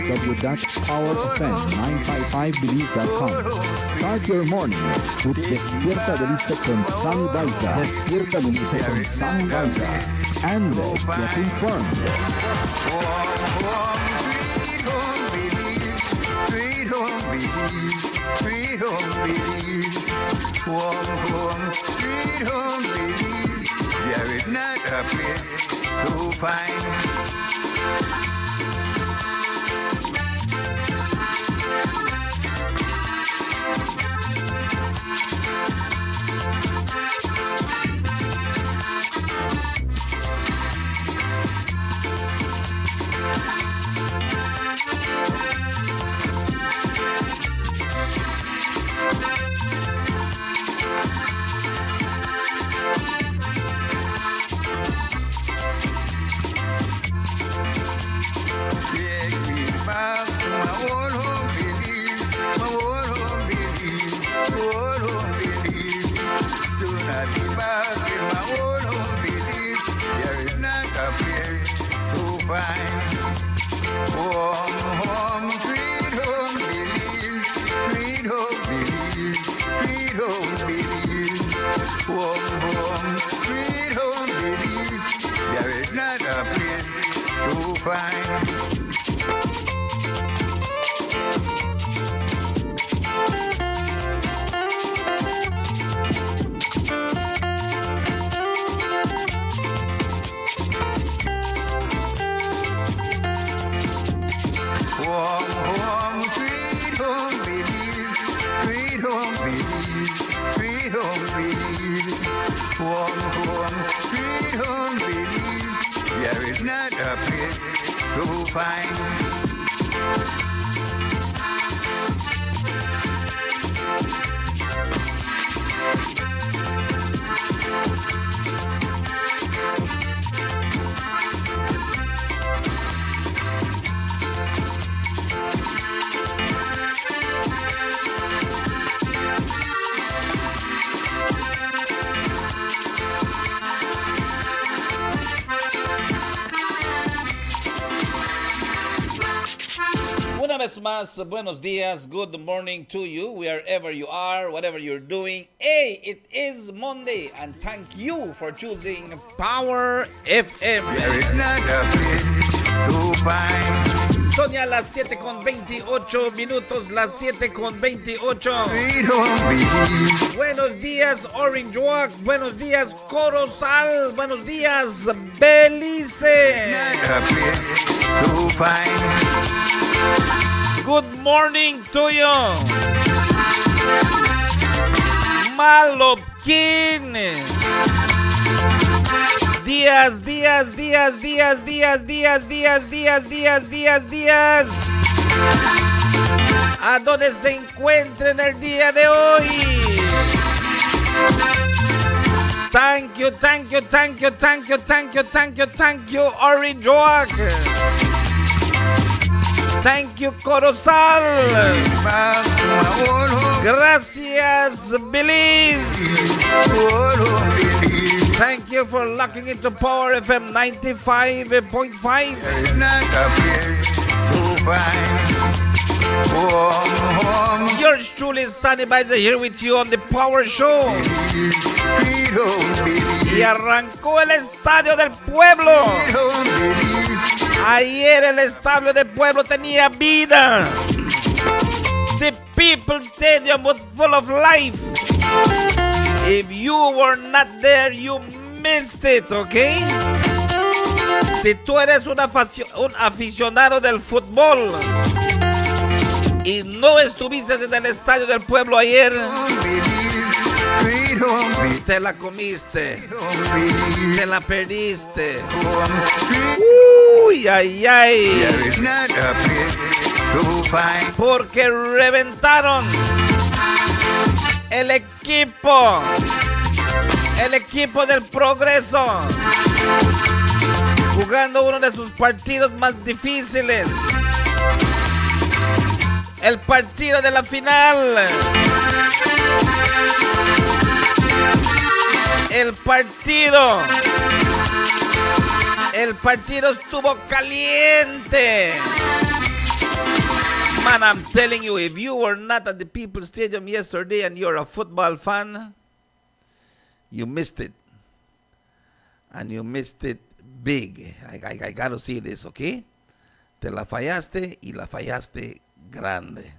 www.powerfm955belize.com. Start your morning with Despierta Belize con Sammy Baiza. Despierta Belize con Sammy Baiza. And get informed. Sweet home Belize, sweet home Belize, warm home, sweet home Belize. There is not a place so fine. Más, buenos días, good morning to you, wherever you are, whatever you're doing. Hey, it is Monday, and thank you for choosing Power FM. Son ya las 7:28 minutos, las 7:28. Buenos días, Orange Walk. Buenos días, Corozal. Buenos días, Belize. Good morning to you, Malopkin. Días. ¿A dónde se encuentren el día de hoy? Thank you, Orange Walk. Thank you, Corozal. Gracias, Belize. Thank you for locking into Power FM 95.5. Yours truly, Sunny Baiza, here with you on the Power Show. Y arrancó el Estadio del Pueblo. Ayer el Estadio del Pueblo tenía vida. The People's Stadium was full of life. If you were not there, you missed it, okay? Si tú eres un aficionado del fútbol y no estuviste en el Estadio del Pueblo ayer, te la comiste, te la perdiste. Uy, ay. Porque reventaron el equipo del Progreso, jugando uno de sus partidos más difíciles, el partido de la final. El partido estuvo caliente. Man, I'm telling you, if you were not at the People's Stadium yesterday and you're a football fan, you missed it. And you missed it big. I got to see this, okay? Te la fallaste y la fallaste grande.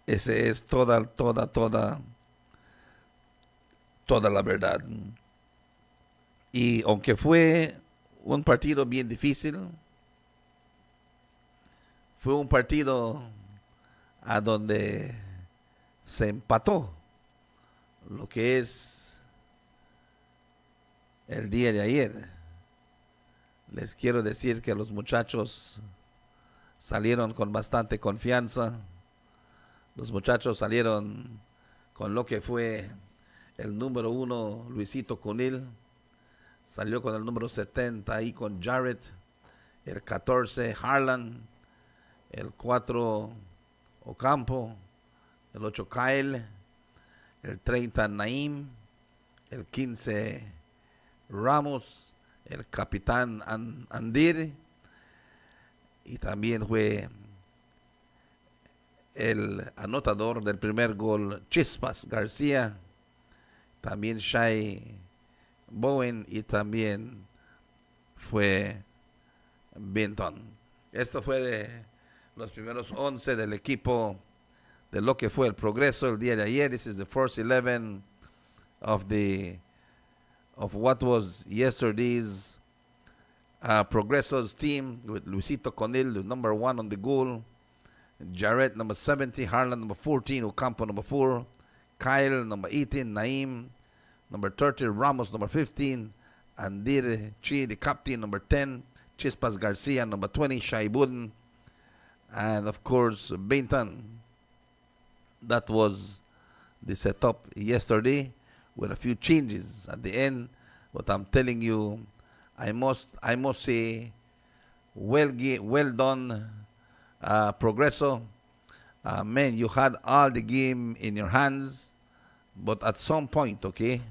Ese es toda la verdad. Y aunque fue un partido bien difícil, fue un partido a donde se empató lo que es el día de ayer. Les quiero decir que los muchachos salieron con bastante confianza. Los muchachos salieron con lo que fue el número 1, Luisito Cunil. Salió con el número 70 ahí con Jarrett. El 14, Harlan. El 4, Ocampo. El 8, Kyle. El 30, Naim. El 15, Ramos. El capitán Andir. Y también fue el anotador del primer gol, Chispas García. También Shai Bowen y también fue Benton. Esto fue de los primeros 11 del equipo de lo que fue el Progreso el día de ayer. This is the first 11 of what was yesterday's Progreso's team, with Luisito Conil, the number 1 on the goal, Jarrett number 70, Harlan number 14, Ocampo number 4, Kyle number 18, Naim number 30, Ramos number 15, Andir Chi, the captain, number 10, Chispas Garcia number 20, Shaibuden, and of course Benton. That was the setup yesterday with a few changes at the end. But I'm telling you, I must say, well done, Progreso. Man, you had all the game in your hands, but at some point, okay,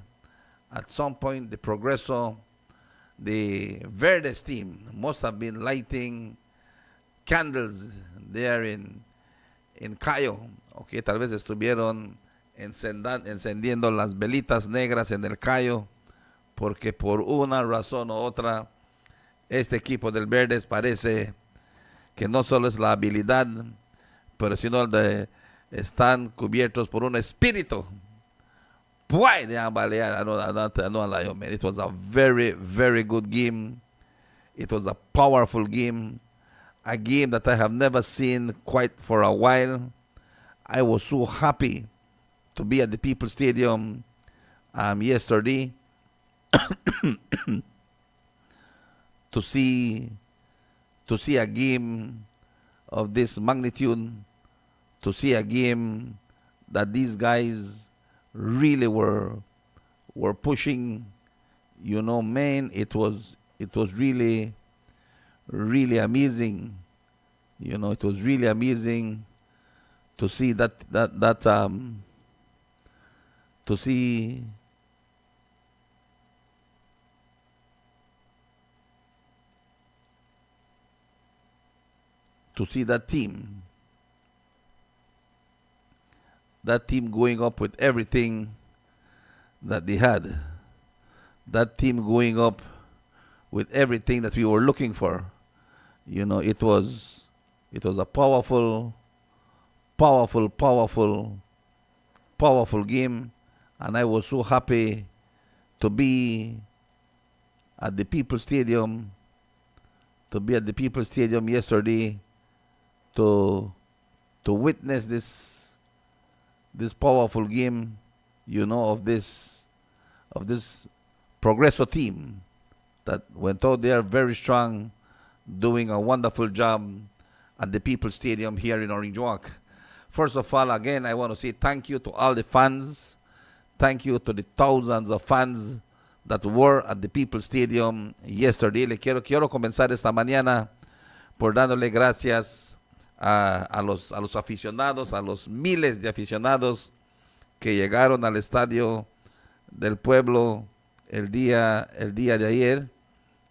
at some point, the Progreso, the Verdes team must have been lighting candles there in Cayo, okay, tal vez estuvieron encendiendo las velitas negras en el Cayo, porque por una razón u otra, este equipo del Verdes parece que no solo es la habilidad, pero sino están cubiertos por un espíritu. Boy, I know, man. It was a very, very good game. It was a powerful game. A game that I have never seen quite for a while. I was so happy to be at the People's Stadium yesterday to see a game of this magnitude, to see a game that these guys really were pushing. You know, man, it was really, really amazing. You know, it was really amazing to see to see that team going up with everything that they had, that team going up with everything that we were looking for. You know, it was a powerful game, and I was so happy to be at the People's Stadium yesterday to witness this powerful game, you know, of this Progreso team that went out there very strong, doing a wonderful job at the People's Stadium here in Orange Walk. First of all, again, I want to say thank you to all the fans. Thank you to the thousands of fans that were at the People's Stadium yesterday. Quiero comenzar esta mañana por dándole gracias a los aficionados, a los miles de aficionados que llegaron al estadio del pueblo el día de ayer.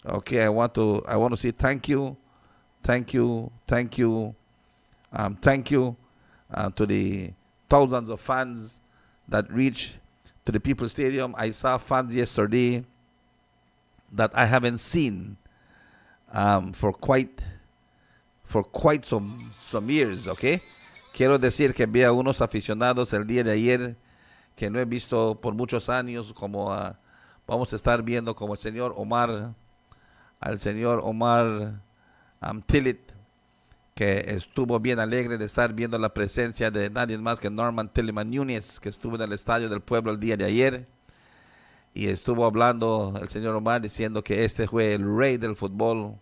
Okay, I want to say thank you thank you, thank you, thank you to the thousands of fans that reached to the People's Stadium. I saw fans yesterday that I haven't seen for quite some years, okay? Quiero decir que vi a unos aficionados el día de ayer que no he visto por muchos años, como vamos a estar viendo como el señor Omar, al señor Omar Tillit, que estuvo bien alegre de estar viendo la presencia de nadie más que Norman Tillman Núñez, que estuvo en el Estadio del Pueblo el día de ayer, y estuvo hablando el señor Omar diciendo que este fue el rey del fútbol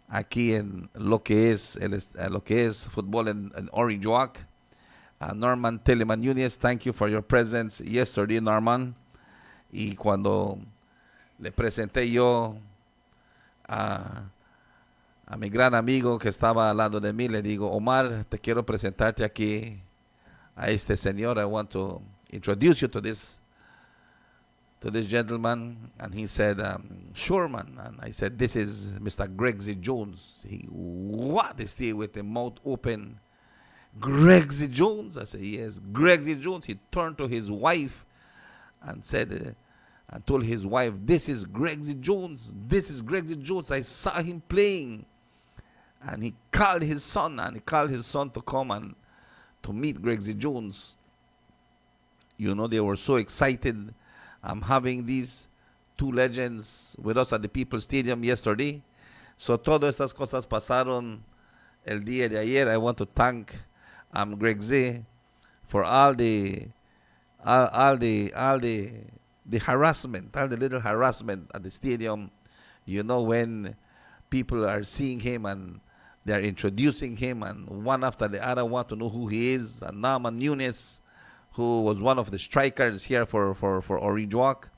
aquí en lo que es fútbol en Orange Walk. Norman Tillman Núñez, thank you for your presence yesterday, Norman. Y cuando le presenté yo a mi gran amigo que estaba al lado de mí, le digo, Omar, te quiero presentarte aquí a este señor. I want to introduce you to this gentleman. And he said, sure, man. And I said, this is Mr. Greg Z. Jones. What is he with the mouth open? Greg Z. Jones? I said, yes, Greg Z. Jones. He turned to his wife and said, and told his wife, this is Greg Z. Jones. This is Greg Z. Jones. I saw him playing. And he called his son, to come and to meet Greg Z. Jones. You know, they were so excited. I'm having these two legends with us at the People's Stadium yesterday. So todas estas cosas pasaron el día de ayer. I want to thank Greg Z for all the harassment, all the little harassment at the stadium. You know, when people are seeing him and they're introducing him, and one after the other want to know who he is. And Norman Núñez, who was one of the strikers here for Orange Walk.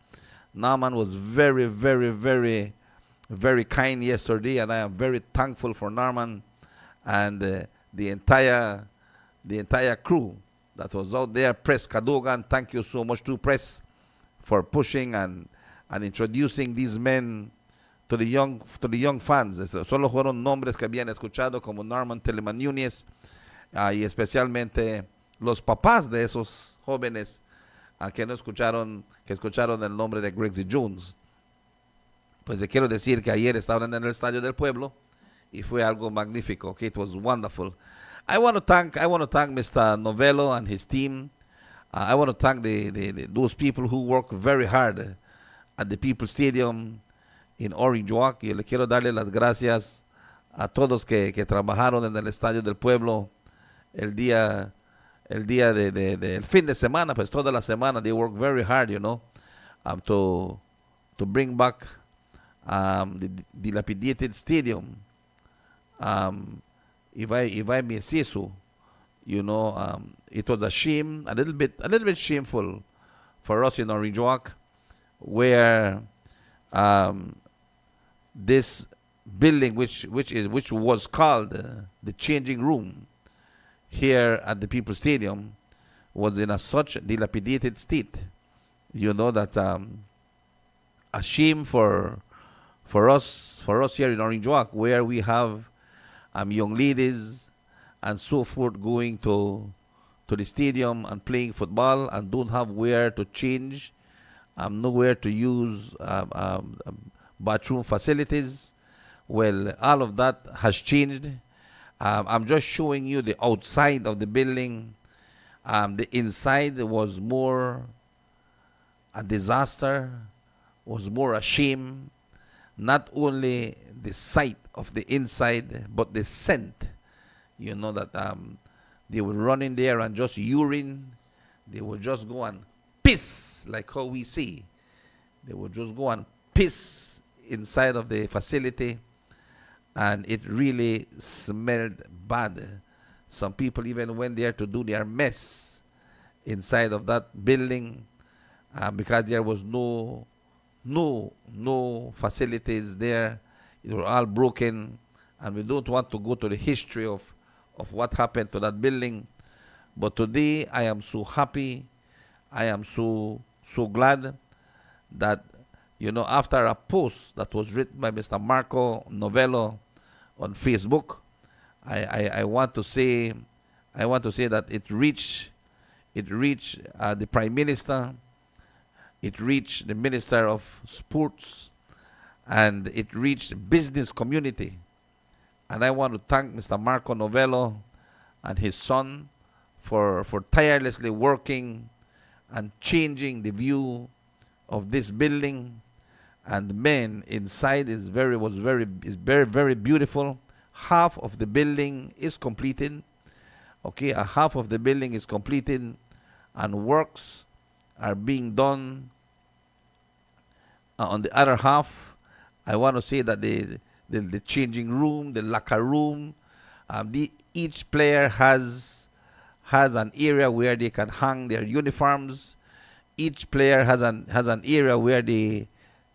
Norman was very, very, very, very kind yesterday, and I am very thankful for Norman and the entire crew that was out there. Press Cadogan, thank you so much to Press for pushing and introducing these men to the young fans. Solo fueron nombres que habían escuchado como Norman Tillman Núñez, y especialmente los papás de esos jóvenes que escucharon el nombre de Greg Z. Jones. Pues le quiero decir que ayer estaban en el Estadio del Pueblo y fue algo magnífico. Okay, it was wonderful. I want to thank Mr. Novello and his team. I want to thank those people who work very hard at the People's Stadium in Orange Walk. Y le quiero darle las gracias a todos que trabajaron en el Estadio del Pueblo el día del fin de semana, pues toda la semana. They work very hard, you know, to bring back the dilapidated stadium. If I may say so, you know, it was a little bit shameful for us in Orange Walk, where this building, which was called the changing room here at the People's Stadium, was in such dilapidated state. You know, that's a shame for us here in Orange Walk, where we have young ladies and so forth going to the stadium and playing football and don't have where to change, nowhere to use bathroom facilities. Well, all of that has changed. I'm just showing you the outside of the building. The inside was more a disaster, was more a shame. Not only the sight of the inside, but the scent. You know that they would run in there and just urine. They would just go and piss, like how we see. They would just go and piss inside of the facility. And it really smelled bad. Some people even went there to do their mess inside of that building, because there was no facilities there. They were all broken, and we don't want to go to the history of what happened to that building. But today I am so happy. I am so glad that, you know, after a post that was written by Mr. Marco Novello, on Facebook. I want to say that it reached the Prime Minister, it reached the Minister of Sports, and it reached the business community. And I want to thank Mr. Marco Novello and his son for tirelessly working and changing the view of this building. And man, inside is very beautiful. Half of the building is completed. Okay, a half of the building is completed, and works are being done on the other half. I want to say that the changing room, the locker room, each player has an area where they can hang their uniforms. Each player has an area where they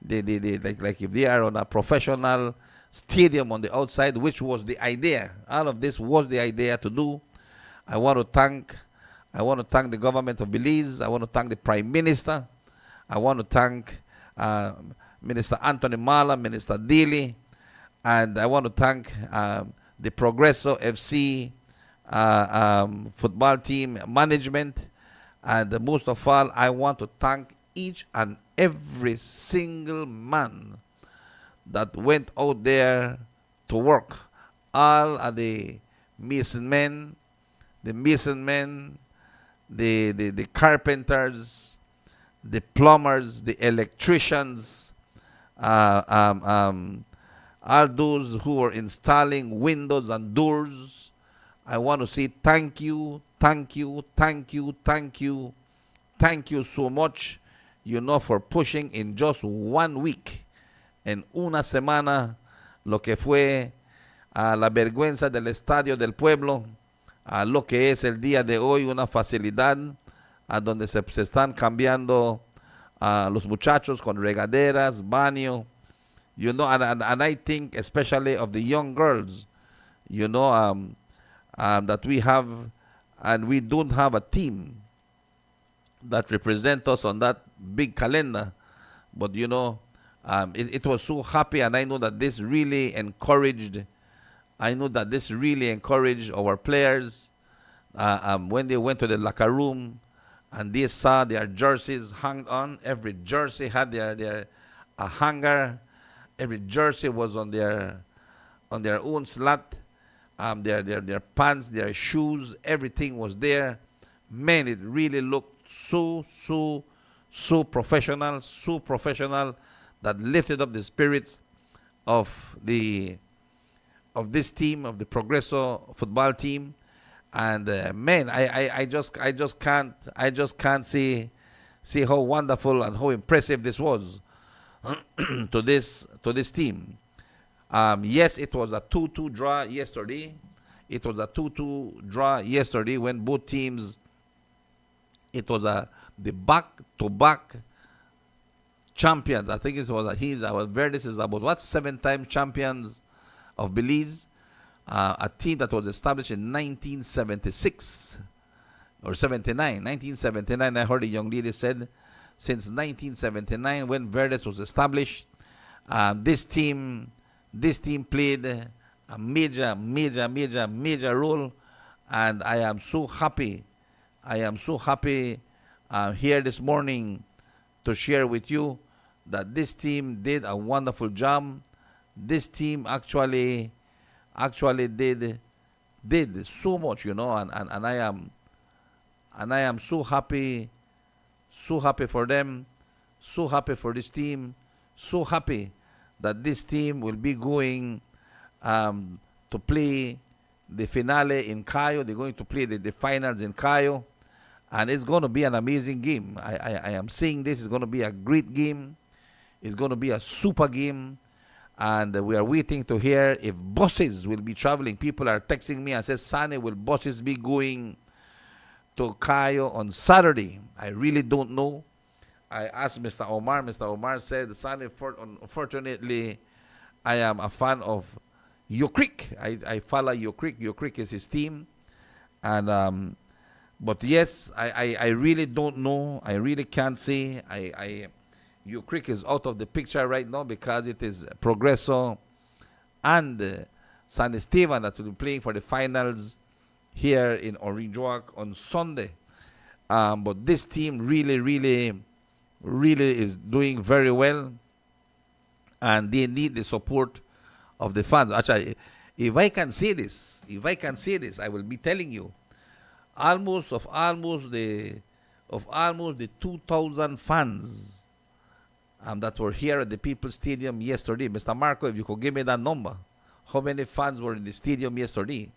like if they are on a professional stadium on the outside, which was the idea. All of this was the idea to do. I want to thank the government of Belize. I want to thank the Prime Minister. I want to thank Minister Anthony Mala, Minister Daly, and I want to thank the Progresso FC football team management, and most of all, I want to thank each and every single man that went out there to work. All of the masonmen, the carpenters, the plumbers, the electricians, all those who were installing windows and doors. I want to say thank you so much, for pushing in just 1 week, en una semana, lo que fue la vergüenza del Estadio del Pueblo, a lo que es el día de hoy una facilidad a donde se están cambiando los muchachos con regaderas, baño, and I think especially of the young girls, that we have, and we don't have a team that represent us on that big calendar, but it was so happy, and I know that this really encouraged our players when they went to the locker room and they saw their jerseys hung on. Every jersey had a hanger. Every jersey was on their own slot. Their pants, their shoes, everything was there. Man, it really looked so professional, that lifted up the spirits of this team, of the Progresso football team. And man, I just can't see how wonderful and how impressive this was to this team. Yes, it was a 2-2 draw yesterday. It was a 2-2 draw yesterday when both teams. It was the back-to-back champions. I think Verdes is about 7-time champions of Belize. A team that was established in 1976 or 79. 1979. I heard a young lady said, since 1979 when Verdes was established, this team played a major role, and I am so happy here this morning to share with you that this team did a wonderful job. This team actually did so much, and I am so happy for them, so happy for this team, so happy that this team will be going to play the finale in Cayo. They're going to play the finals in Cayo, and it's going to be an amazing game. I am saying this is going to be a great game. It's going to be a super game, and we are waiting to hear if buses will be traveling. People are texting me and says, Sane, will buses be going to Cayo on Saturday? I really don't know. I asked Mr. Omar. Mr. Omar said, Sane, unfortunately, I am a fan of Yokrik. I follow Yokrik. Yokrik is his team. And but yes, I really don't know. I really can't say. Yokrik is out of the picture right now because it is Progresso and San Esteban that will be playing for the finals here in Orange Walk on Sunday. But this team really is doing very well, and they need the support of the fans. Actually, if I can say this, I will be telling you, almost the 2,000 fans that were here at the People's Stadium yesterday. Mr. Marco, if you could give me that number, how many fans were in the stadium yesterday?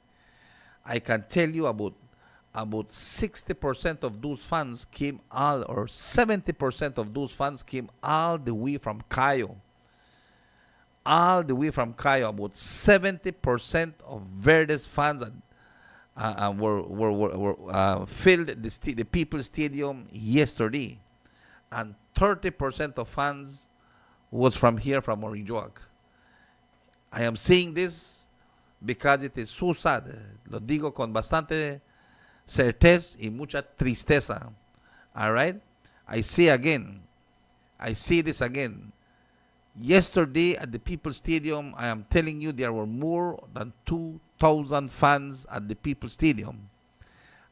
I can tell you about 60% of those fans came or 70% of those fans came all the way from Cayo. About 70% of Verde's fans were filled the People's Stadium yesterday, and 30% of fans was from here, from Orange Walk. I am saying this because it is so sad. Lo digo con bastante certeza y mucha tristeza. All right? I say this again. Yesterday at the People's Stadium, I am telling you, there were more than 2,000 fans at the People's Stadium.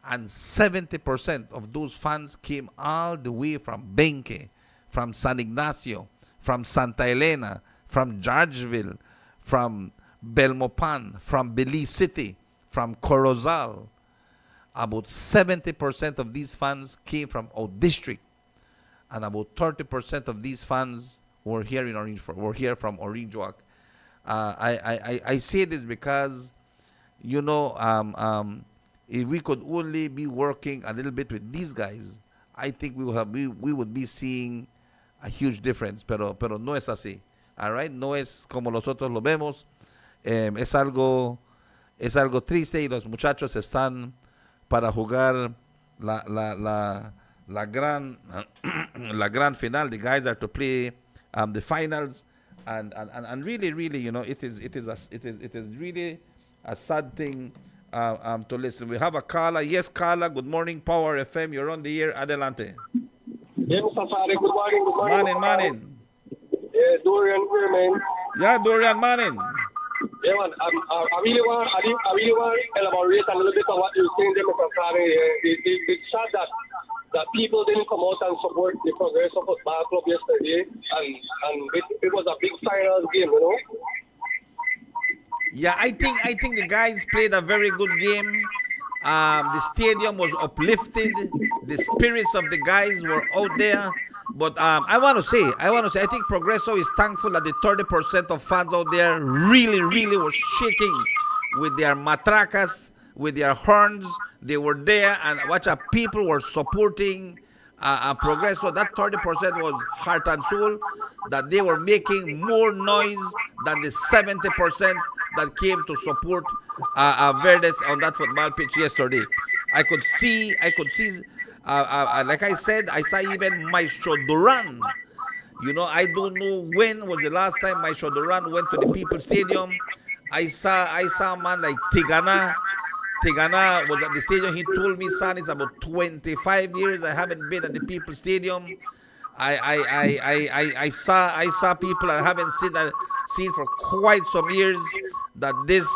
And 70% of those fans came all the way from Benque, from San Ignacio, from Santa Elena, from Georgeville, from Belmopan, from Belize City, from Corozal. About 70% of these fans came from our district, and about 30% of these fans were here from Orange Walk. I say this because, if we could only be working a little bit with these guys, I think we would be seeing a huge difference. Pero no es así. All right? No es como nosotros lo vemos. Es algo triste, y los muchachos están para jugar la gran final. The guys are to play the finals, and really, it is really a sad thing to listen. We have a caller. Yes, caller. Good morning, Power FM. You're on the air. Adelante. Yes, Safari. Good morning. Morning. Yeah, Dorian here, man. Yeah, Dorian, morning. Yeah, man. I really want to elaborate a little bit on what you're saying there, Mr. Safari. It's sad that people didn't come out and support the Progressive Football Club yesterday, and it was a big finals game, Yeah, I think the guys played a very good game. The stadium was uplifted. The spirits of the guys were out there. But I want to say, I think Progreso is thankful that the 30% of fans out there really were shaking with their matracas, with their horns. They were there, and people were supporting Progreso. That 30% was heart and soul, that they were making more noise than the 70% that came to support Verdes on that football pitch yesterday. I could see, like I said, I saw even Maestro Duran. I don't know when was the last time Maestro Duran went to the People's Stadium. I saw a man like Tigana. Tigana was at the stadium. He told me, son, it's about 25 years I haven't been at the People's Stadium. I saw people I haven't seen for quite some years, that this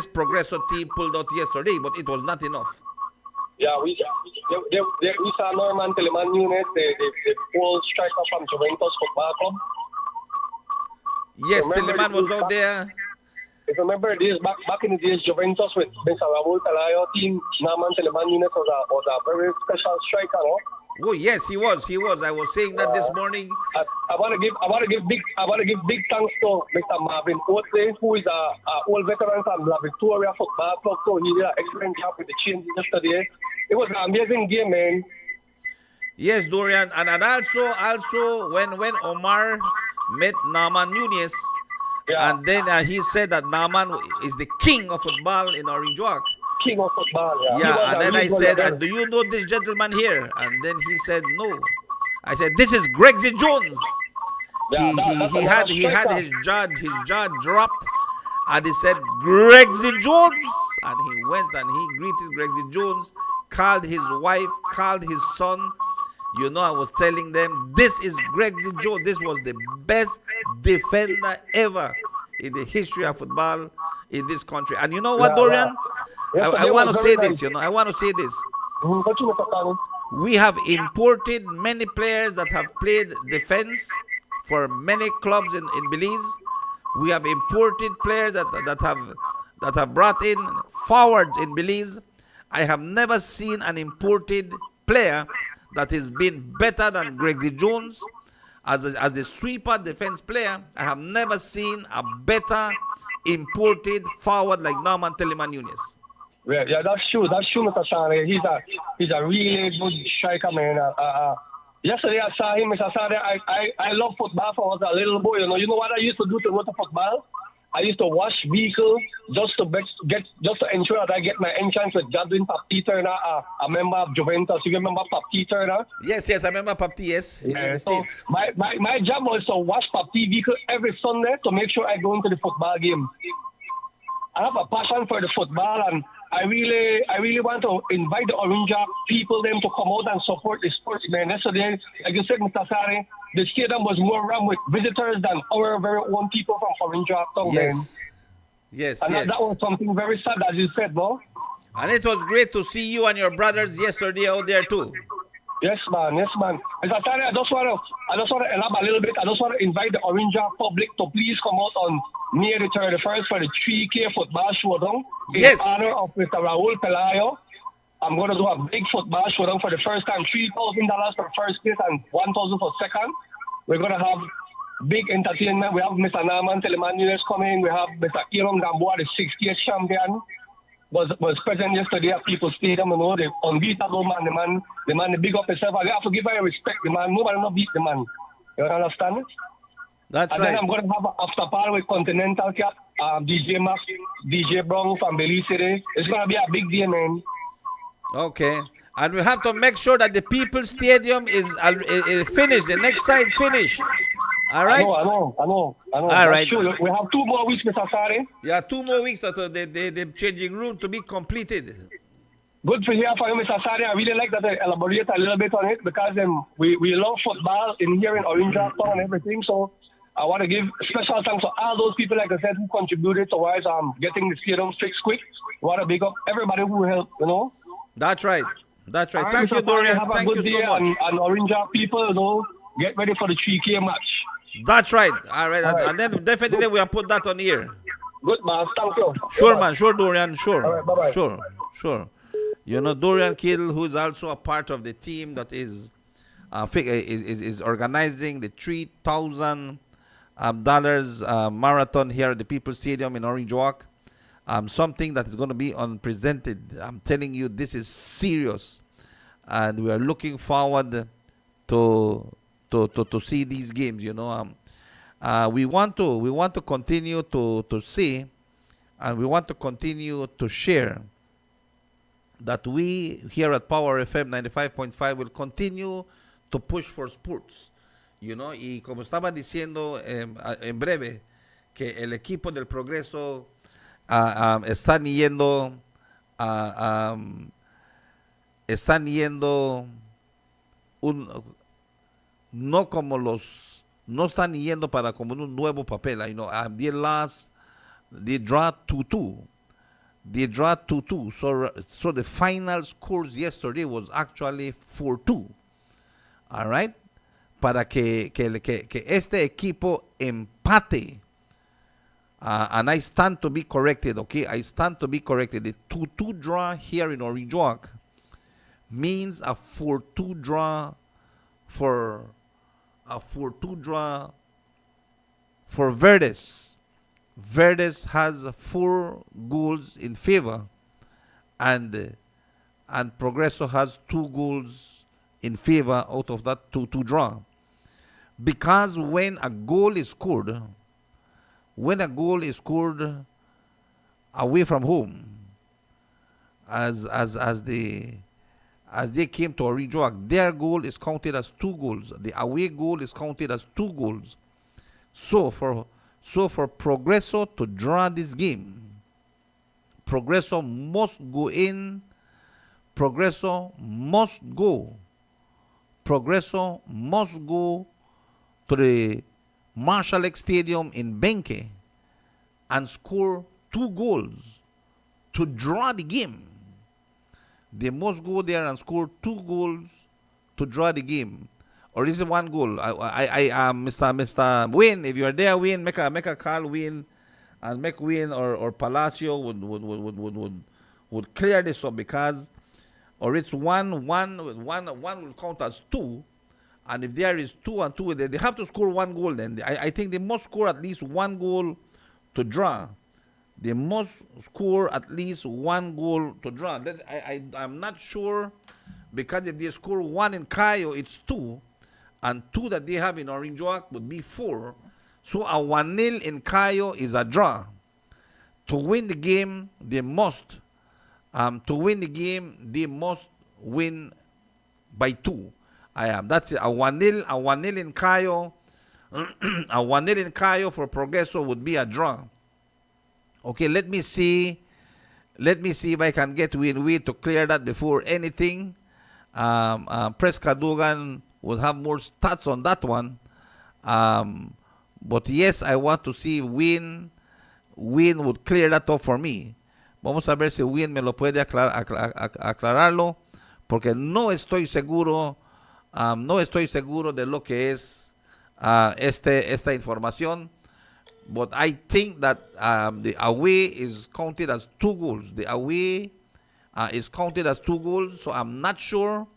Progreso team pulled out yesterday, but it was not enough. Yeah, we saw Norman Teleman Nunes, the full striker from Juventus Football Club. Yes, Teleman was out there. If you remember this, back in the days, Juventus with Mr. Raul Pelayo team, Norman Teleman Nunes was a very special striker, no? Oh yes, he was. I was saying that this morning. I want to give big thanks to Mr. Marvin Oatley, who is a old veteran from La Victoria Football Club. So he did an excellent job with the change yesterday. It was an amazing game, man. Yes, Dorian, and also when Omar met Naaman Nunes, and then he said that Naaman is the king of football in Orange Walk. King of football, yeah. And then I said, do you know this gentleman here? And then he said, no. I said, this is Gregsy Jones. Yeah, he had his jaw dropped, and he said, Gregsy Jones. And he went and he greeted Gregsy Jones, called his wife, called his son. I was telling them, this is Gregsy Jones. This was the best defender ever in the history of football in this country. And you know what, Yeah, Dorian? yeah. I Yesterday want was to very say this, nice. you know. I want to say this. Continue, Mr. Khan. We have imported many players that have played defense for many clubs in Belize. We have imported players that have brought in forwards in Belize. I have never seen an imported player that has been better than Gregsy Jones as a sweeper defense player. I have never seen a better imported forward like Norman Telemann Nunes. Yeah, that's true. That's true, Mr. Sane. He's a really good striker, man. Yesterday I saw him, Mr. Sane. I love football from when I was a little boy. You know what I used to do to go to football? I used to wash vehicles just to ensure that I get my entrance with Godwin Papti Turner, a member of Juventus. You remember Papti Turner? Yes, I remember Papti, yes. He's in the So States. my job was to wash Papti vehicle every Sunday to make sure I go into the football game. I have a passion for the football, and I really want to invite the Orange people them to come out and support the sports, man. Yesterday, like you said, Mr. Sari, the stadium was more run with visitors than our very own people from Orange town, man. Yes, And yes. that was something very sad, as you said, no? And it was great to see you and your brothers yesterday out there too. Yes, man. Mr. Sari, I just want to elaborate a little bit. I just want to invite the Orange public to please come out on May the 31st for the 3K football showdown in Yes. honor of Mr. Raul Pelayo. I'm going to do a big football showdown for the first time, $3,000 for first place and $1,000 for second. We're going to have big entertainment. We have Mr. Norman Telemann Nunes coming. We have Mr. Aaron Gamboa, the 60th champion, was present yesterday at People's Stadium. You know, the unbeatable man, the man, the big up himself. I have to give her respect, the man. Nobody not beat the man. You understand? That's And right. then I'm going to have an after party with Continental Cap, DJ Max, DJ Brown from Belize City. It's going to be a big day, man. Okay. And we have to make sure that the People's Stadium is finished. The next side finished. All right? I know. All That's right. true. We have 2 more weeks, Mr. Sari. Yeah, 2 more weeks that the changing room to be completed. Good to hear from you, Mr. Sari. I really like that I elaborate a little bit on it because we love football in here in Orange Town and everything. So I want to give special thanks to all those people, like I said, who contributed towards getting the stadium fixed quick. I want to big up everybody who helped, you know. That's right. That's right. All Thank Mr. you, Dorian. Have a Thank good you day, so much. And Orange people, you know, get ready for the 3K match. That's right. All right. All right. And then definitely we'll put that on here. Good, man. Thank you. Sure, man. Sure, Dorian. Sure. All right, bye-bye. Sure. You know, Dorian Kittle, who is also a part of the team that is organizing the $3,000 marathon here at the People's Stadium in Orange Walk. Something that is going to be unprecedented. I'm telling you, this is serious, and we are looking forward to see these games. You know, we want to continue to see, and we want to continue to share that we here at Power FM 95.5 will continue to push for sports. You know, y como estaba diciendo en breve, que el equipo del Progreso están yendo no están yendo para como un nuevo papel. You know, they draw 2-2. They draw 2-2. So the final scores yesterday was actually 4-2. All right? Para que este equipo empate. And I stand to be corrected, okay? I stand to be corrected. The 2-2 draw here in Orange Walk means a 4-2 draw for Verdes. Verdes has 4 goals in favor, and Progreso has 2 goals in favor out of that 2-2 draw. Because when a goal is scored away from home, as they came to Orange Walk, their goal is counted as 2 goals. The away goal is counted as 2 goals. So for Progreso to draw this game, Progreso must go in. Progreso must go to the Marshall X Stadium in Benque and score 2 goals to draw the game. They must go there and score 2 goals to draw the game. Or is it 1 goal? Mr. Win, if you are there, Win, make a call, Win, and make Win or Palacio would clear this up, because or it's one will count as 2, and if there is 2 and 2, they have to score 1 goal. Then I think they must score at least 1 goal to draw. They must score at least 1 goal to draw. I'm not sure, because if they score 1 in Cayo, it's 2, and 2 that they have in Orange Walk would be 4. So a 1-0 in Cayo is a draw. To win the game, they must. To win the game, they must win by 2. That's it. A 1-0 in Cayo. A 1-0 in Cayo for Progreso would be a draw. Okay, let me see if I can get Win to clear that before anything. Press Cadugan would have more stats on that one. But yes, I want to see Win would clear that up for me. Vamos a ver si Win me lo puede aclararlo, porque no estoy seguro de lo que es esta información. But I think that the away is counted as 2 goals. The away is counted as 2 goals, so I'm not sure.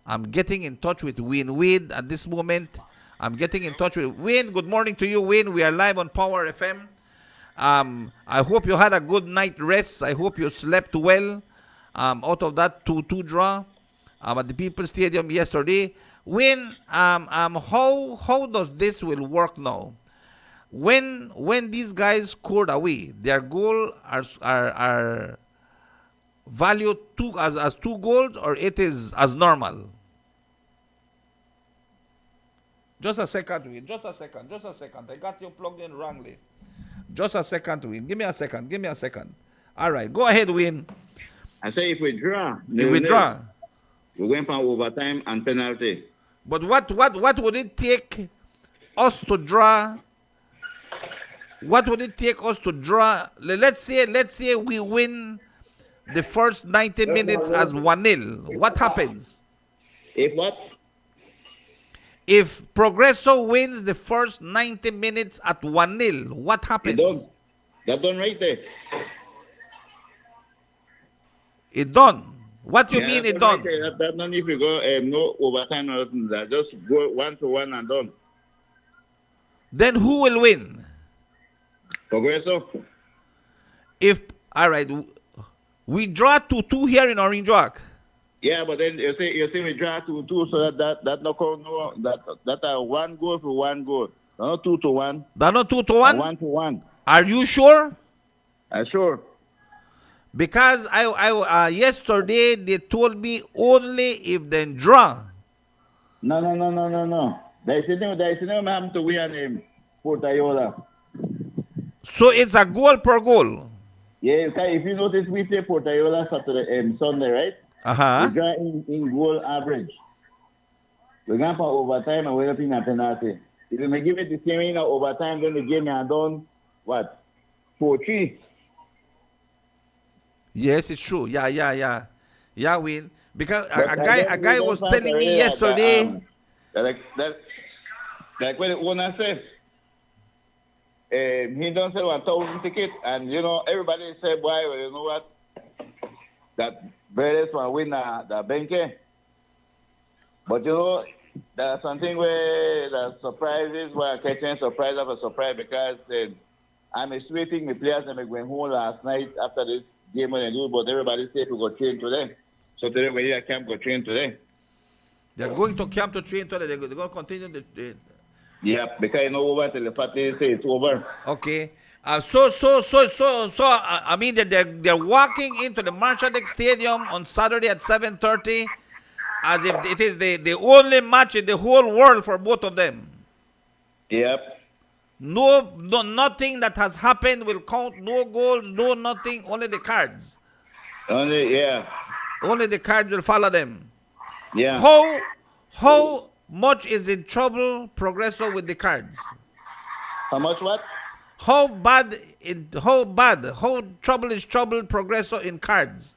I'm getting in touch with Win at this moment. I'm getting in touch with Win. Good morning to you, Win. We are live on Power FM. I hope you had a good night rest. I hope you slept well out of that 2-2 draw at the People's Stadium yesterday. Win, how does this will work now? When these guys scored away, their goal are valued as 2 goals, or it is as normal? Just a second, Win. Just a second. I got you plugged in wrongly. Just a second, Win. Give me a second. All right, go ahead, Win. I say if we draw, we're going for overtime and penalty. But what would it take us to draw? What would it take us to draw? Let's say we win the first 90 minutes as 1-0. What happens? If what? If Progreso wins the first 90 minutes at 1-0, what happens? That done right there. It done. What you mean it done? Right, that done if you go no overtime or nothing. That just go 1-1 and done. Then who will win? Progreso. All right, we draw 2-2 here in Orange Walk. Yeah, but then you say we draw 2-2, so that no count no that are 1 goal for 1 goal. Not 2-1. That's not 2-1? 1-1. Are you sure? Sure. Because I yesterday they told me only if they draw. No. There is no man to win him Portayola. So it's a goal per goal. Yeah, if you notice, we play Portayola Sunday, right? We draw in goal average. We're going for overtime and we're up in a penalty. If we give it the same in overtime, then the game is done, what? 4-3. Yes, it's true. Yeah, Win. Because a guy was telling me yesterday. Like when the owner said, he don't sell 1,000 tickets, and everybody said, "Why? Well, you know what? That Belize will win the Benke." But there's something where the surprises were catching surprise after surprise, because I'm expecting the players that went home last night after this game when they do, but everybody said we go train today. So today we're here at camp, go train today. They're going to camp to train today. They're going to continue the Yeah, because over till the party say it's over. Okay. So I mean that they're walking into the Marshall Stadium on Saturday at 7:30 as if it is the only match in the whole world for both of them. Yep. No, nothing that has happened will count. No goals, no nothing. Only the cards. Only the cards will follow them. Yeah. How much is in trouble Progreso with the cards? How much what? How trouble is trouble Progreso in cards?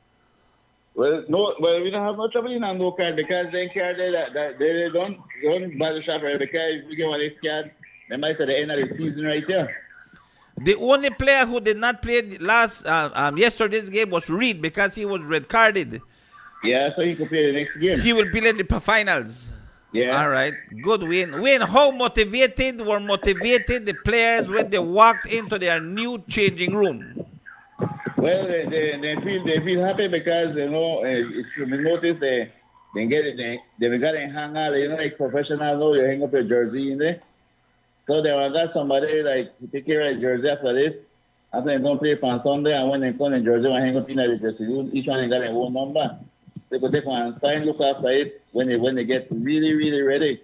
Well, no, well, we don't have no trouble in a no card because they card they don't bother shop right because if we get one this card, they might at the end of the season right there. The only player who did not play yesterday's game was Reed because he was red carded. Yeah, so he could play the next game. He will play the finals. Yeah. All right. Good win. Win. How motivated were the players when they walked into their new changing room? Well, they feel happy because if you notice they get it they got a hang out, like professional know you hang up your jersey in there. So they got somebody like to take care of the jersey after this. After they don't play on Sunday and when they come in jersey and hang up in the jersey room, each one got their own number. They could take one and sign, look after it when they get really, really ready.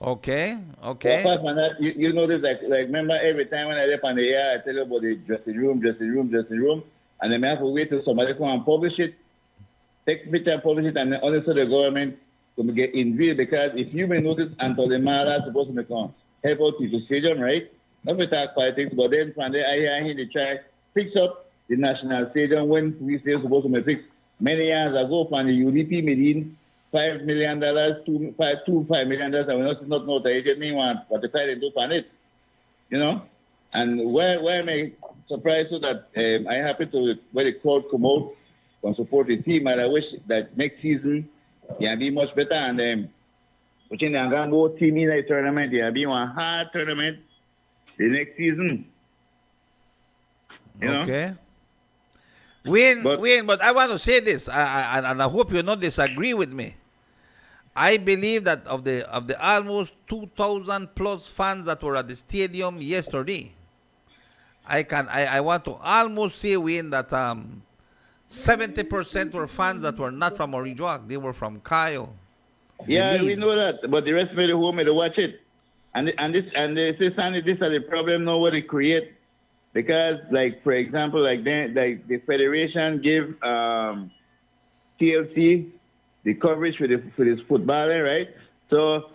Okay. Apart from that, you notice like remember every time when I left on the air, I tell you about the dressing room, and then I have to wait till somebody come and publish it, take a picture and publish it, and then also the government to get involved because if you may notice, Anthony Mara is supposed to come help out people stadium, right? Not we talk politics, but then from there I hear they try fix up the national stadium when we still supposed to be fixed. Many years ago, from the UDP Medin, $5 million, $5 million, and we not know that it didn't want what the parents do on it, And where am I surprised so that I happy to where the crowd come out and support the team, and I wish that next season can be much better. And which in the Angambo team in the tournament, there will be one hard tournament the next season. Okay. But I want to say this, and I hope you not disagree with me. I believe that of the almost 2,000 plus fans that were at the stadium yesterday, I want to almost say that 70% were fans that were not from Orijoak. They were from Cayo. Yeah, Belize. we know that, but the rest of the home they watch it, and they say Sandy, this is the problem now what they create. Because, like, for example, the federation give TLC the coverage for this footballer, right? So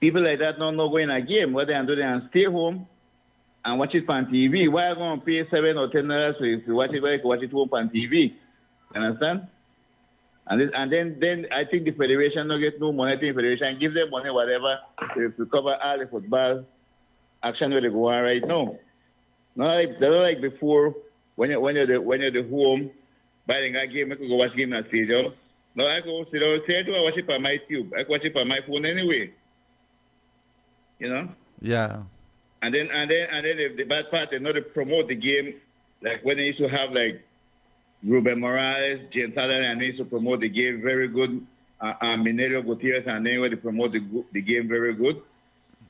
people like that don't know going a game. What they do, they stay home and watch it on TV. Why are you going to pay $7 or $10 if you watch it? Why you watch it home on TV? Understand? And then I think the federation don't get no money. The federation give them money, whatever, to cover all the football action where they go on right now. Not like before when you're the home buying a game, I could go watch game at stadium. No, I go sit down, I watch it on my tube. I watch it on my phone anyway. Yeah. And then the bad part, they promote the game like when they used to have like Ruben Morales, James Allen, and they used to promote the game very good. Minerio Gutierrez, and then when they promote the game very good.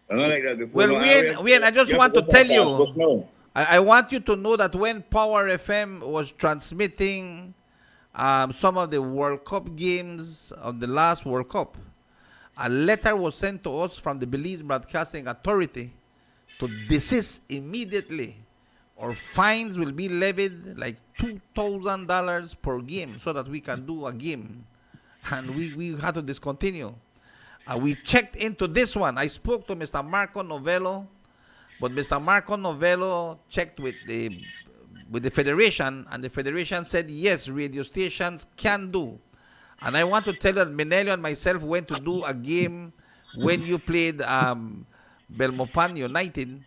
Not like that before. Well, Wayne, I just want to tell you. I want you to know that when Power FM was transmitting some of the World Cup games of the last World Cup, a letter was sent to us from the Belize Broadcasting Authority to desist immediately, or fines will be levied like $2,000 per game so that we can do a game. And we had to discontinue. We checked into this one. I spoke to Mr. Marco Novello, but Mr. Marco Novello checked with the federation, and the federation said yes, radio stations can do. And I want to tell you that Menelio and myself went to do a game when you played Belmopan United.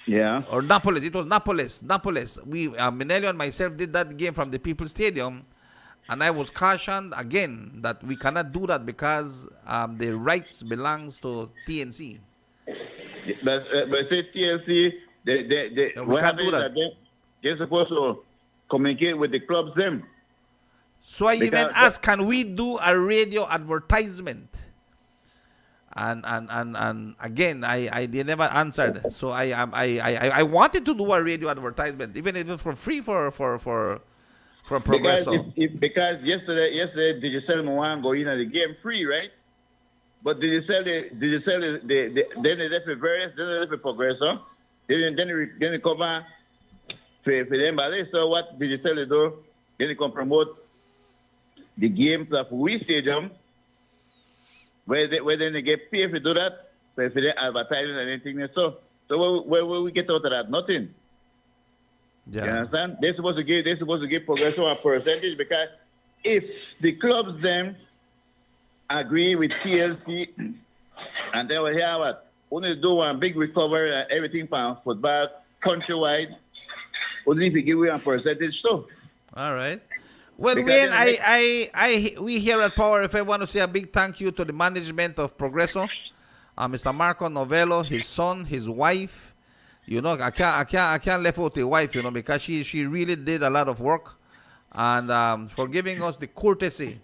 Yeah. Or Napoles. It was Napoles. We Menelio and myself did that game from the People's Stadium, and I was cautioned again that we cannot do that because the rights belongs to TNC. But say TLC, we can't do that. They're supposed to communicate with the clubs them. So I even asked, can we do a radio advertisement? And again, they never answered. So I wanted to do a radio advertisement, even if it's for free for Progreso. Because yesterday Digicel Moan go in at the game free, right? But Digicel then they left for various, then they left for Progreso. Then they cover for them. So what Digicel do? Then they can promote the games of we stadium, where then they get paid to do that, for the advertising and anything. So So where will we get out of that? Nothing. You Yeah. understand? They're supposed to give Progresso a percentage because if the clubs them agree with TLC and they will hear what only do one big recovery and everything from football countrywide, only if you give you a percentage too. All right. Well, Because Wayne, then we here at Power FM want to say a big thank you to the management of Progreso, Mr. Marco Novello, his son, his wife. You know, I can't left out the wife, you know, because she really did a lot of work, and for giving us the courtesy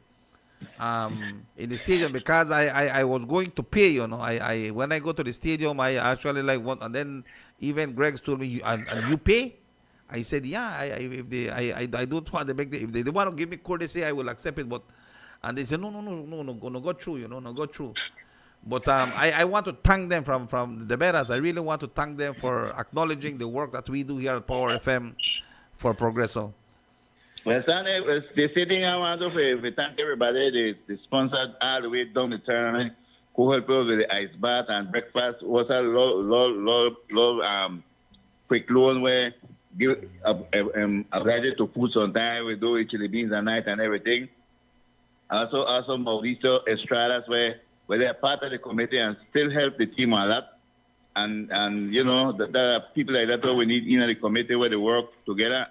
in the stadium because I was going to pay, you know. I when I go to the stadium, I actually like want, and then even Greg told me, and you pay. I said, yeah. If they, I don't want to make the, if they want to give me courtesy, I will accept it. But and they said, no, go through, you know, no, go through. But I want to thank them from the bearers. I really want to thank them for acknowledging the work that we do here at Power FM for Progreso. well, Sunday, the sitting I want to thank everybody. They sponsored all the way down the tournament, who helped us with the ice bath and breakfast. Was a quick loan where give obliged to food sometime. We do chili beans at night and everything. Also Mauricio Estradas where they're part of the committee and still help the team a lot. And you know, there are people like that we need in the committee where they work together.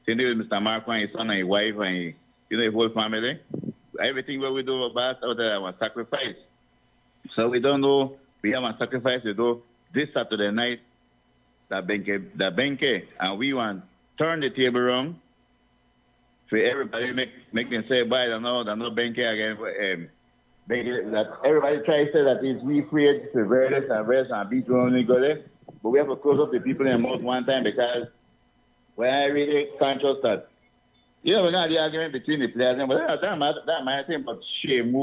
Same thing with Mr. Marco and his son and his wife and his whole family. Everything what we do about out there was sacrifice. So we don't know we have a sacrifice to do this Saturday night, the benke, and we want to turn the table around for everybody make them say bye, don't know benke again. That everybody tries to say that it's we free to Verdes and rest and beat only go there. But we have to close up the people in the mouth one time because when I really conscious that we're not the argument between the players, but that might thing but Shea and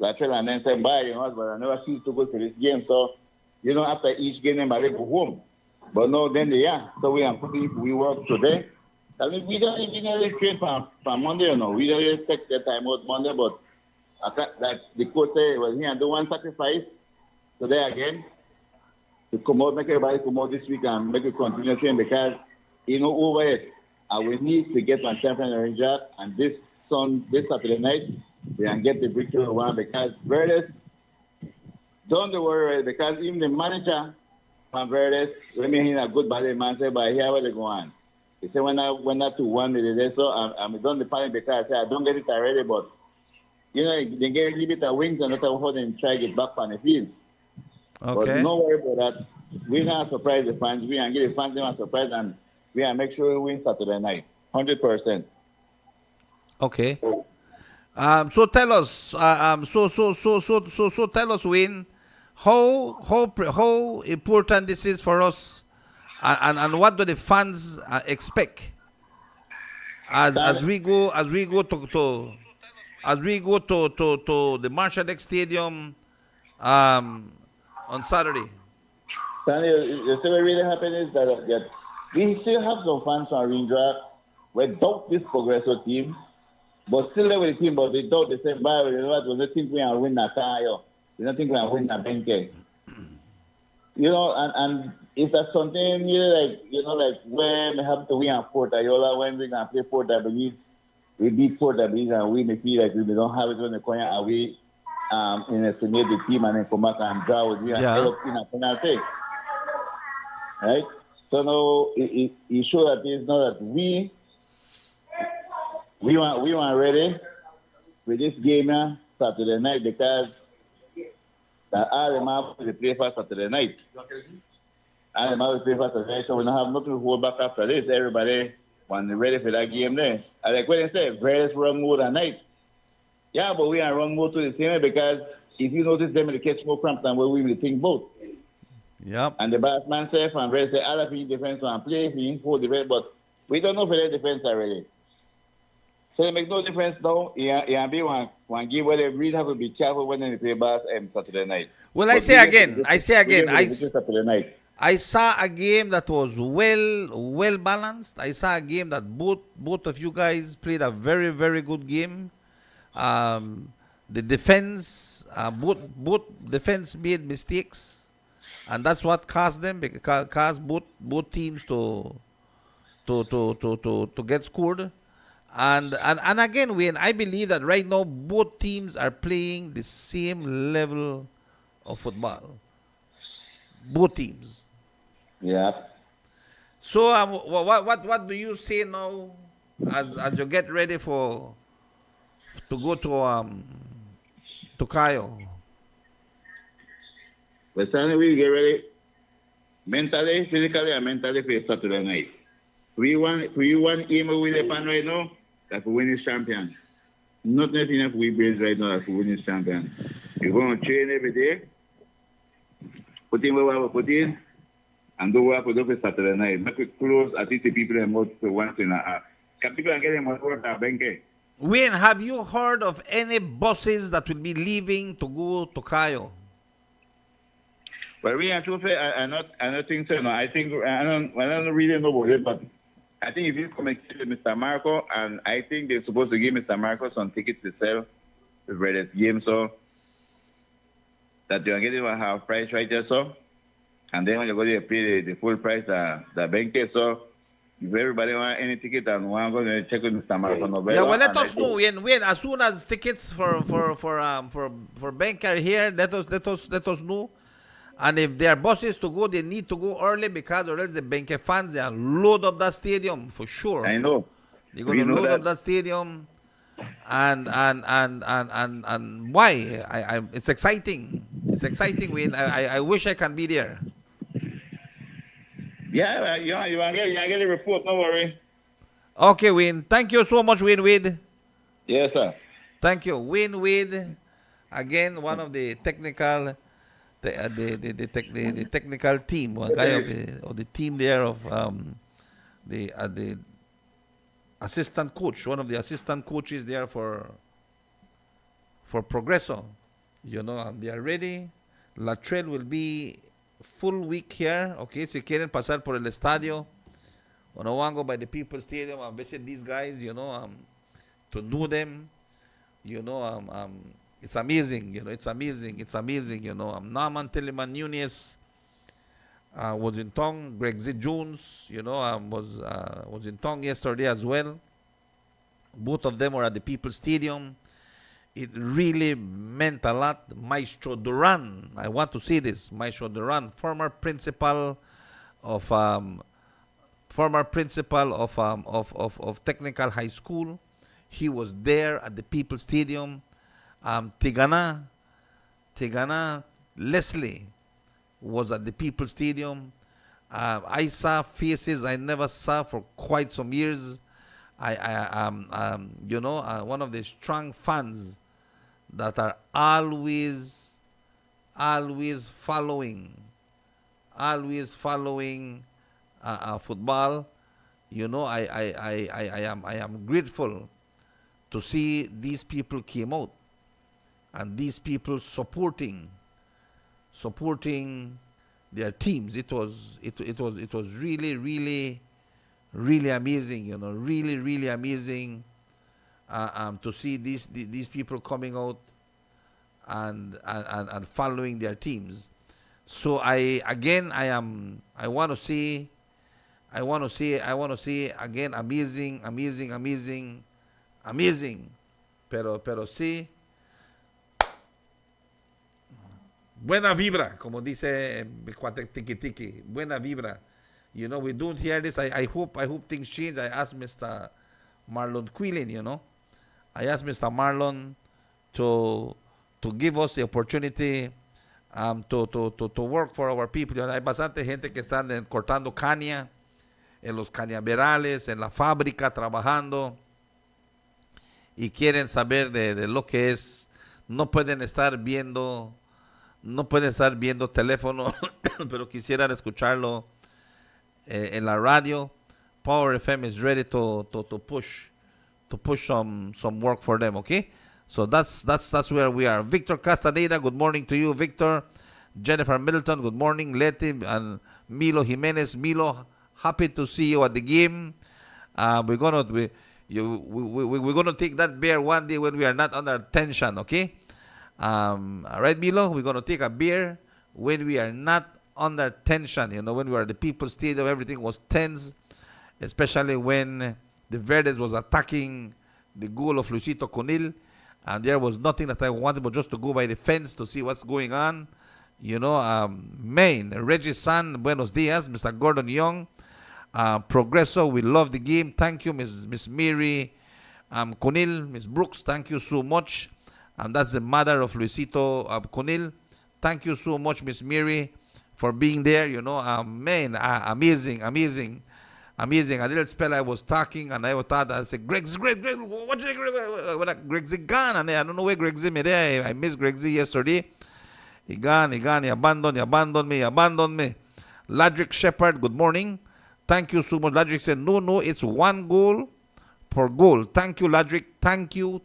Latrell and then say bye, but I never cease to go to this game. So, after each game they go home. But no, then so we work today. I mean, we don't even really train from Monday, We don't really take the time out Monday, but like the coach said, well, here, do one sacrifice today again to come out, make everybody come out this week and make it continue training because, over it, we need to get one champion ranger and this Saturday night, we can get the victory one because Verdes, don't worry, because even the manager from Verdes, let me hear a good body man say, but here where they go on. He said when I 2-1 so I'm done the panic because I said I don't get it already, but they get a little bit of wings and that's how they try to get back on the field. Okay. But no worry about that. We're not surprise the fans. We can give the fans a surprise and we can make sure we win Saturday night. 100%. Okay. So tell us, so tell us, Wayne, how important this is for us, and what do the fans expect as we go to the Marshall Stadium on Saturday. Stanley, the thing that really happened is that we still have some fans from Rindra without this Progresso team, but still there with the team, but they don't the same by you know what, we don't think we can win that tire. We don't think we can win that benke. And if that's something like when we have to win at Port Ayola, when we can play Port Belize, we beat Port Belize and we may feel like we don't have it when the corner away in estimate the team and then come back and draw with you and end up in a penalty. Right? So now it shows that it's not that we weren't ready with this game now Saturday night because all the maps will play for Saturday night. All the maps will play for Saturday night, so we don't have nothing to hold back after this. Everybody want to be ready for that game there. And like what they say, Verdes run more than night. Yeah, but we are run more to the same way because if you notice them in the catch more cramps than we will think both. Yep. And the batsman said from Verdes say all of the defense and play for defense, but we don't know for their defense already. So it makes no difference now. It be one game where they really have to be careful when they play ball Saturday night. Well, but I say again. Saturday night. I saw a game that was well balanced. I saw a game that both of you guys played a very, very good game. The defense, both defense made mistakes. and that's what caused them, caused both teams to get scored. And again, when I believe that right now both teams are playing the same level of football. Both teams. Yeah. So what do you say now as you get ready for to go to Cayo? But Sunday we get ready mentally, physically, and mentally for Saturday night. We want aim with the pan right now that we win this champion. Not nothing enough we base right now that we win this champion. We're going to train every day, put in what we have to put in, and do what we do for Saturday night. Make it close at least the people and more to once in a half. Can people get them on board at Benke? Wayne, have you heard of any buses that will be leaving to go to Cayo? Well, we are too fair. I not think so. No, I think I don't really know about it, but I think if you communicate with Mr. Marco, and I think they're supposed to give Mr. Marco some tickets to sell to this game, so that you're getting a half price right there, so, and then when you go there, pay the full price, the Benke, so. If everybody want any ticket and want to go and check with Mr. Marco Nobel. Yeah, well, let us know when as soon as tickets for banker here, let us know. And if there are buses to go, they need to go early because or else the Benke fans they are load up that stadium for sure. I know. They're going to load up that stadium, and why? I it's exciting. It's exciting. Wayne. I wish I can be there. Yeah, you want to get a report, no worry. Okay, Wayne. Thank you so much, Wayne Wade. Yes, sir. Thank you. Wayne Wade, again, one of the technical, the technical team, one guy of the team there of the assistant coach, one of the assistant coaches there for Progreso. You know, they are ready. Latrell will be full week here, okay? Si quieren pasar por el estadio, or no want to go by the People's Stadium and visit these guys, you know, to know them, you know, it's amazing, you know, it's amazing, you know. Norman Telemann Nunez was in Tong, Greg Z. Jones, you know, was in Tong yesterday as well. Both of them were at the People's Stadium. It really meant a lot. Maestro Duran, I want to say this. Maestro Duran, former principal of Technical High School, he was there at the People's Stadium. Tigana Leslie was at the People's Stadium. I saw faces I never saw for quite some years. You know, one of the strong fans that are always following football. You know, I am grateful to see these people came out and these people supporting their teams. It was really amazing. You know, really amazing. To see these people coming out and following their teams. So I want to say again amazing. Pero sí, buena vibra, como dice Tiki Tiki, buena vibra. You know, we don't hear this. I hope things change. I asked Mr. Marlon Quillen, you know. I asked Mr. Marlon to give us the opportunity to work for our people. You know, hay bastante gente que están cortando caña en los cañaverales, en la fábrica, trabajando y quieren saber de lo que es. No pueden estar viendo teléfono, pero quisieran escucharlo en la radio. Power FM is ready to push some work for them, okay? So that's where we are. Victor Castaneda, good morning to you, Victor. Jennifer Middleton, good morning. Letty and Milo Jimenez. Milo, happy to see you at the game. We're gonna take that beer one day when we are not under tension, okay? All right, Milo, we're gonna take a beer when we are not under tension. When we were at the People's Stadium, everything was tense, especially when the Verdes was attacking the goal of Luisito Conil, and there was nothing that I wanted but just to go by the fence to see what's going on. Main, Reggie San, buenos dias, Mr. Gordon Young, Progresso, we love the game. Thank you, Miss Mary Conil, Miss Brooks, thank you so much. And that's the mother of Luisito Conil. Thank you so much, Miss Mary, for being there. Amazing. A little spell I was talking, and I thought, I said, Greg, what did Greg's gone? And I don't know where Greg's me there. I missed Greg's yesterday. He gone, he abandoned me. Ladrick Shepard, good morning. Thank you so much. Ladrick said, no, it's 1 goal per goal. Thank you, Ladrick. Thank you.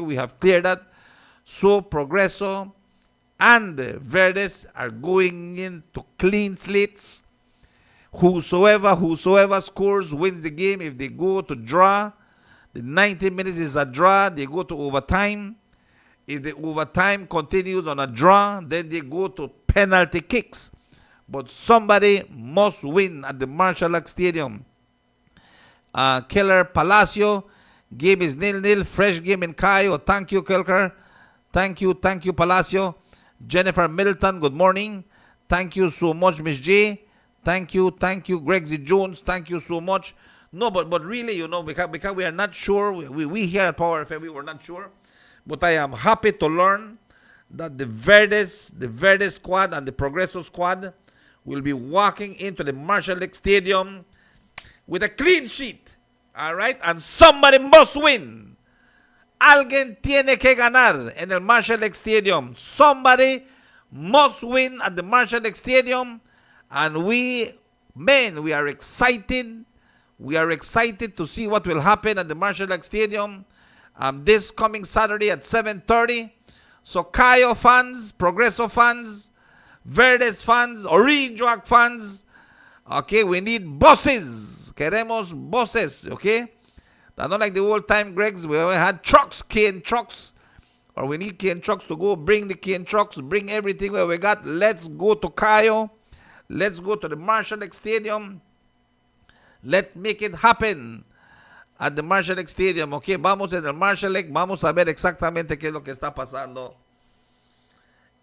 We have cleared that. So, Progreso and Verdes are going into clean slates. Whosoever scores wins the game. If they go to draw, the 90 minutes is a draw. They go to overtime. If the overtime continues on a draw, then they go to penalty kicks. But somebody must win at the Marshall Stadium. Keller Palacio, game is 0-0. Fresh game in Cayo. Thank you, Kelker. Thank you, Palacio. Jennifer Middleton, good morning. Thank you so much, Miss J. Thank you, Greg Z. Jones. Thank you so much. No, but really, because we are not sure. We here at Power FM, we were not sure. But I am happy to learn that the Verdes squad and the Progreso squad will be walking into the Marshall Lake Stadium with a clean sheet. All right? And somebody must win. Alguien tiene que ganar en el Marshall Lake Stadium. Somebody must win at the Marshall Lake Stadium. And we are excited. We are excited to see what will happen at the Marshall Lake Stadium this coming Saturday at 7:30. So Cayo fans, Progreso fans, Verdes fans, Orinjoac fans, okay, we need buses. Queremos buses, okay? Not like the old time Gregs, we had trucks, cane trucks, or we need cane trucks to go bring the cane trucks, bring everything where we got. Let's go to Cayo. Let's go to the Marshall Lake Stadium. Let's make it happen at the Marshall Lake Stadium, okay? Vamos en el Marshall Lake, vamos a ver exactamente qué es lo que está pasando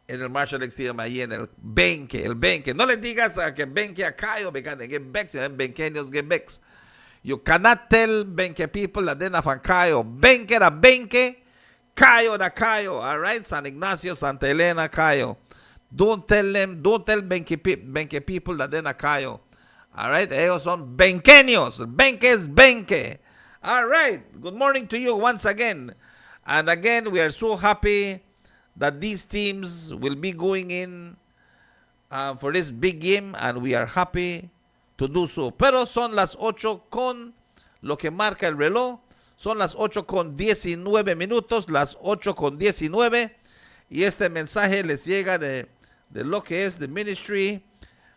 en el Marshall Lake Stadium, ahí en el benque. No le digas que benque a Cayo, because they get bex, benqueños get bex. You cannot tell benque people that they're not from Cayo. Benque da benque, Cayo da Cayo, all right? San Ignacio, Santa Elena, Cayo. Don't tell benque people that they're not Cayo. All right? Ellos son benqueños. Benque es benque. All right. Good morning to you once again. And again, we are so happy that these teams will be going in for this big game, and we are happy to do so. Pero son las 8 con lo que marca el reloj. Son las 8 con 19 minutos, las 8 con 19. Y este mensaje les llega de lo que es the Ministry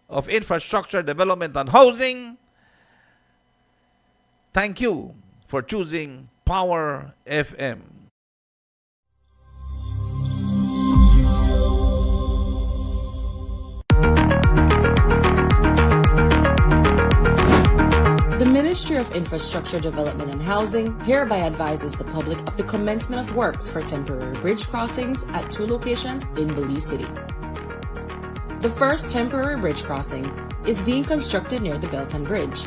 of Infrastructure, Development and Housing. Thank you for choosing Power FM. The Ministry of Infrastructure Development and Housing hereby advises the public of the commencement of works for temporary bridge crossings at 2 locations in Belize City. The first temporary bridge crossing is being constructed near the Belcan Bridge,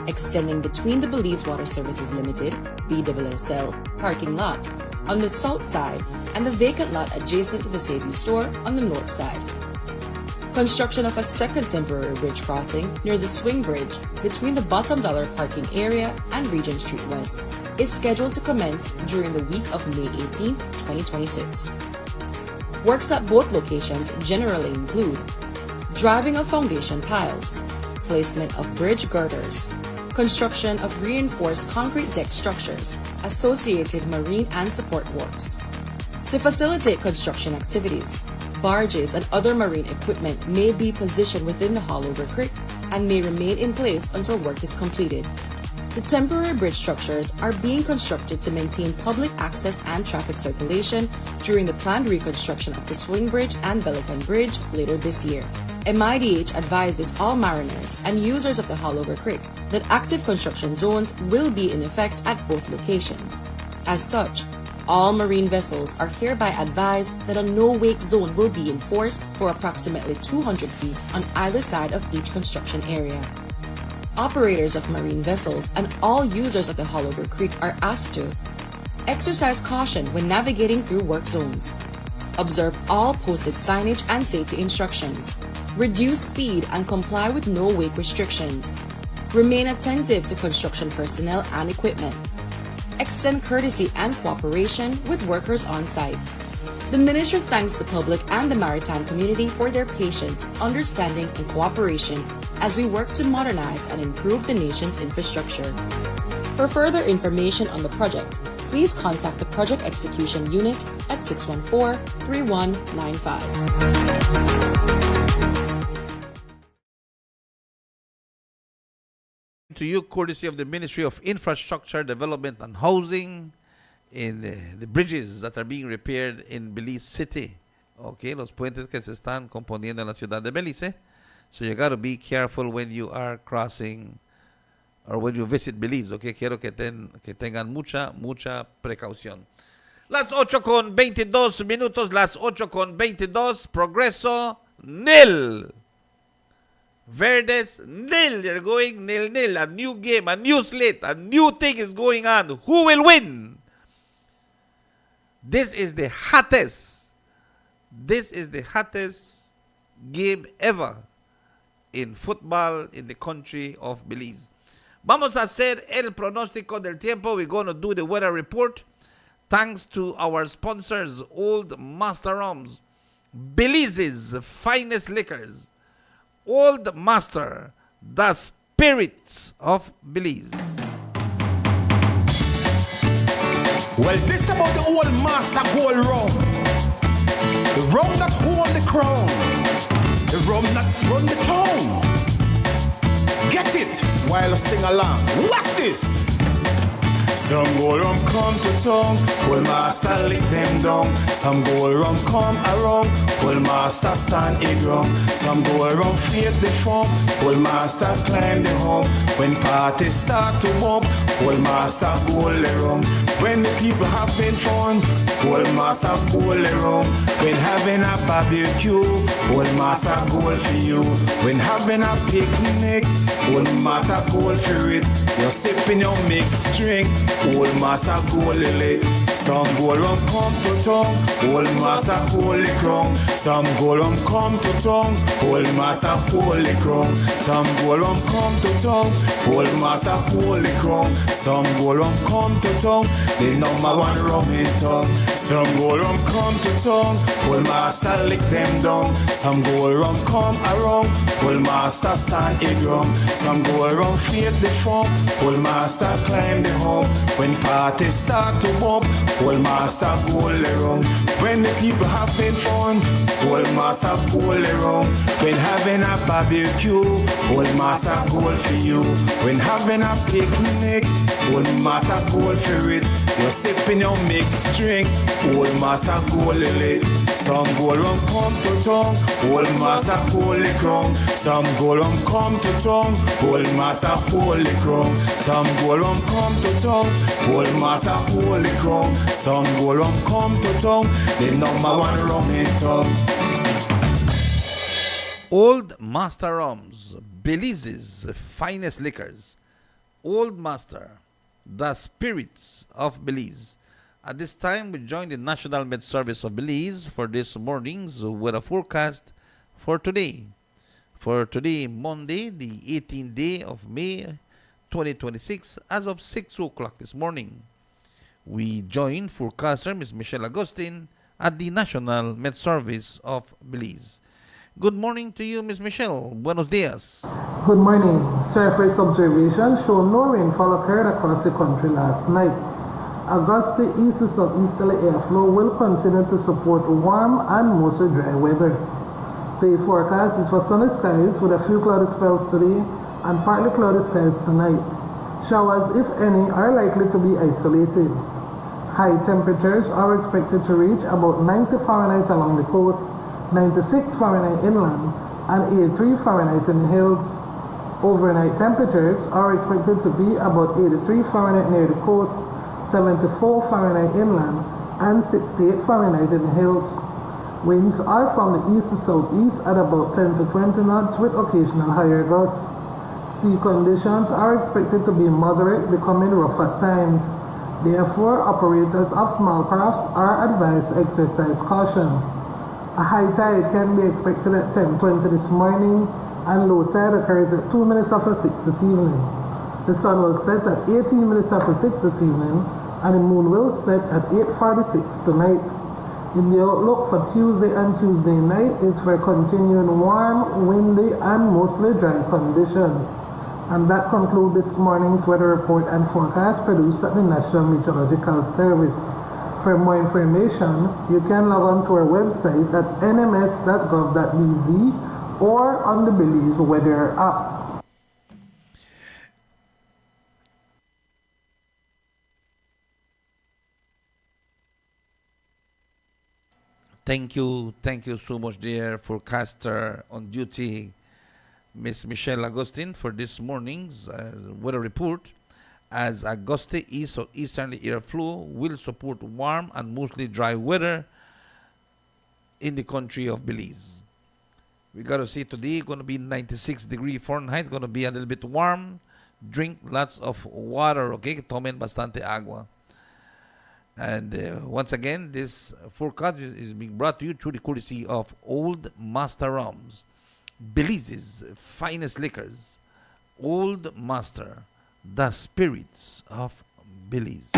extending between the Belize Water Services Limited (BWSL) parking lot on the south side and the vacant lot adjacent to the Save You store on the north side. Construction of a second temporary bridge crossing near the Swing Bridge between the Bottom Dollar parking area and Regent Street West is scheduled to commence during the week of May 18, 2026. Works at both locations generally include driving of foundation piles, placement of bridge girders, construction of reinforced concrete deck structures, associated marine and support works. To facilitate construction activities, barges and other marine equipment may be positioned within the Hollover Creek and may remain in place until work is completed. The temporary bridge structures are being constructed to maintain public access and traffic circulation during the planned reconstruction of the Swing Bridge and Bellican Bridge later this year. MIDH advises all mariners and users of the Haulover Creek that active construction zones will be in effect at both locations. As such, all marine vessels are hereby advised that a no-wake zone will be enforced for approximately 200 feet on either side of each construction area. Operators of marine vessels and all users of the Haulover Creek are asked to exercise caution when navigating through work zones, observe all posted signage and safety instructions, reduce speed and comply with no-wake restrictions, remain attentive to construction personnel and equipment, extend courtesy and cooperation with workers on site. The Ministry thanks the public and the maritime community for their patience, understanding, and cooperation as we work to modernize and improve the nation's infrastructure. For further information on the project, please contact the Project Execution Unit at 614-3195. To you, courtesy of the Ministry of Infrastructure, Development and Housing, in the bridges that are being repaired in Belize City. Okay, los puentes que se están componiendo en la ciudad de Belize. So you got to be careful when you are crossing or when you visit Belize. Okay, quiero que tengan mucha precaución. Las 8:22 minutos, las 8:22, Progreso nil. Verdes nil. They're going nil. A new game, a new slate, a new thing is going on. Who will win? This is the hottest game ever in football in the country of Belize. Vamos a hacer el pronóstico del tiempo. We're going to do the weather report. Thanks to our sponsors, Old Master Rums, Belize's finest liquors. Old Master, the spirits of Belize. Well, this about the Old Master Gold Rum. The rum that hold the crown. The rum that run the town. Get it while I sing along. Watch this. Some gold rum come to town, Old Master lick them down. Some gold rum come around, Old Master stand a ground. Some gold rum fade the foam, Old Master climb the home. When parties start to bump, Old Master gold the rum. When the people having fun, Old Master gold the rum. When having a barbecue, Old Master gold for you. When having a picnic, Old Master gold for it. You're sipping your mixed drink, Old Master gold lily. Some gold rum come to town, Old Master hold the crown. Some gold rum come to town, Old Master hold the crown. Some gold rum come to town, Old Master hold the crown. Some gold rum come to town, the number one rum in town. Some gold rum come to town, Old Master lick them down. Some gold rum come around, Old Master stand a drum. Some gold rum fade the foam, Old Master climb the home. When parties start to bump, Old Master gold the rum. When the people having fun, Old Master gold the rum. When having a barbecue, Old Master gold for you. When having a picnic, Old Master gold for it. You're sipping your mixed drink, Old Master gold lily. Some gold rum come to town, Old Master hold the crown. Some gold rum come to town, Old Master hold the crown. Some gold rum come to town, Old Master hold the crown. Some gold rum come to town, the number one rum in town. Old Master Rums, Belize's finest liquors. Old Master, the spirits of Belize. At this time, we join the National Med Service of Belize for this morning's weather forecast for today. For today, Monday, the 18th day of May, 2026, as of 6 o'clock this morning. We join forecaster Ms. Michelle Agustin at the National Med Service of Belize. Good morning to you, Ms. Michelle. Buenos dias. Good morning. Surface observation showed no rainfall occurred across the country last night. A gusty east to southeasterly airflow will continue to support warm and mostly dry weather. The forecast is for sunny skies with a few cloudy spells today and partly cloudy skies tonight. Showers, if any, are likely to be isolated. High temperatures are expected to reach about 90 Fahrenheit along the coast, 96 Fahrenheit inland, and 83 Fahrenheit in the hills. Overnight temperatures are expected to be about 83 Fahrenheit near the coast, 74 Fahrenheit inland, and 68 Fahrenheit in the hills. Winds are from the east to southeast at about 10 to 20 knots with occasional higher gusts. Sea conditions are expected to be moderate, becoming rough at times. Therefore, operators of small crafts are advised to exercise caution. A high tide can be expected at 10:20 this morning, and low tide occurs at 2 minutes after 6 this evening. The sun will set at 18 minutes after 6 this evening, and the moon will set at 8:46 tonight. In the outlook for Tuesday and Tuesday night is for continuing warm, windy, and mostly dry conditions. And that concludes this morning's weather report and forecast produced at the National Meteorological Service. For more information, you can log on to our website at nms.gov.bz or on the Belize weather app. Thank you so much, dear forecaster on duty, Miss Michelle Agustin, for this morning's weather report. As a gusty east or easterly air flow will support warm and mostly dry weather in the country of Belize. We gotta see today going to be 96 degree Fahrenheit, going to be a little bit warm. Drink lots of water, okay? Tomen bastante agua. And once again, this forecast is being brought to you through the courtesy of Old Master Rums, Belize's finest liquors. Old Master, the spirits of Belize.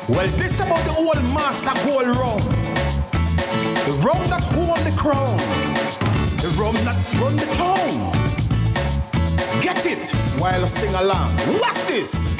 Well, this about the Old Master gold rum. The rum that hold the crown. The rum that run the town. Get it while I sing along. Watch this.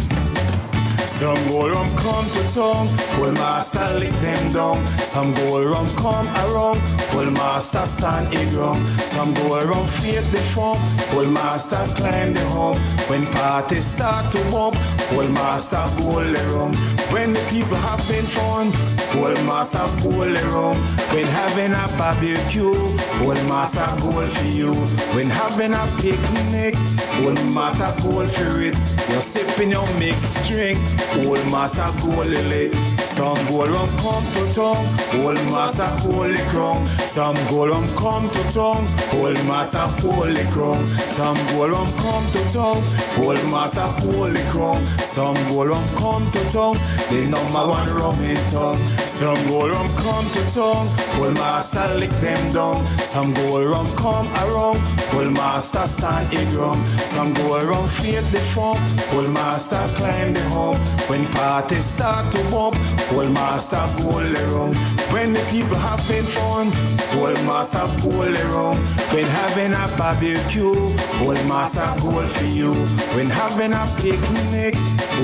Some gold rum come to town, Old Master lick them down. Some gold rum come around, Old Master stand it wrong. Some gold rum fade the form, Old Master climb the hump. When parties start to bump, Old Master gold the rum. When the people having fun, Old Master gold the rum. When having a barbecue, Old Master gold for you. When having a picnic, Old Master gold for it. You're sipping your mixed drink, Old Master gold lit. Some gold rum come to town, Old Master gold the crown. Some gold rum come to town, Old Master gold the crown. Some gold rum come to town, Old Master gold the crown. Some gold rum come to town, the number one rum in town. Some gold rum come to town, Old Master lick them down. Some gold rum come around, Old Master stand it wrong. Some gold rum fade the form, Old Master climb the hump. When parties start to bump, Old Master gold the rum. When the people having fun, Old Master gold the rum. When having a barbecue, Old Master gold for you. When having a picnic,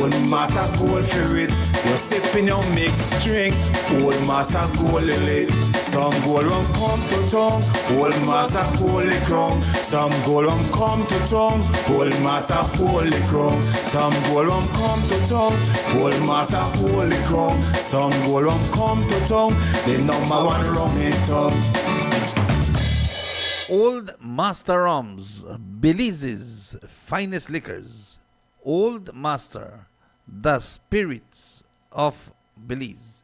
Old Master gold for it. You're sipping your mixed drink, Old Master gold lit. Some gold rum come to town, Old Master gold the crown. Some gold rum come to town, Old Master gold the crown. Some gold rum come to town, Old Master hold the crown. Some gold rum come to town, the number one rum in town. Old Master Rums, Belize's finest liquors. Old Master, the spirits of Belize.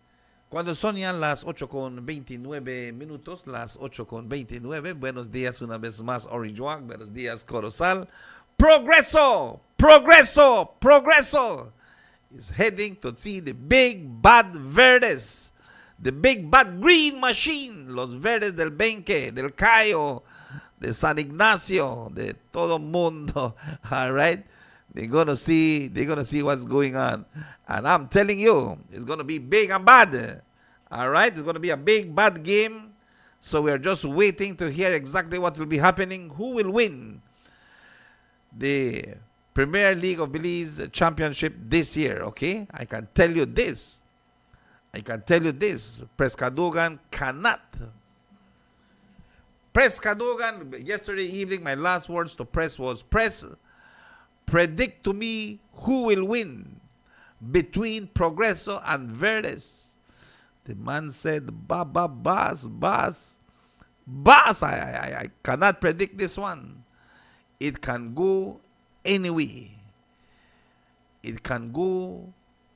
Cuando son ya las 8:29 minutos, las 8:29, buenos días una vez más, Orange Walk, buenos días, Corozal. Progreso, progreso, progreso is heading to see the big bad verdes, the big bad green machine, los verdes del Benque, del Cayo, de San Ignacio, de todo mundo. All right, they're gonna see what's going on, and I'm telling you, it's gonna be big and bad. All right, it's gonna be a big bad game. So we're just waiting to hear exactly what will be happening, who will win the Premier League of Belize Championship this year, okay? I can tell you this. Preskadogan cannot. Preskadogan, yesterday evening, my last words to Press was, Press, predict to me who will win between Progreso and Verdes. The man said, Baba, boss, But I cannot predict this one. It can go anyway. It can go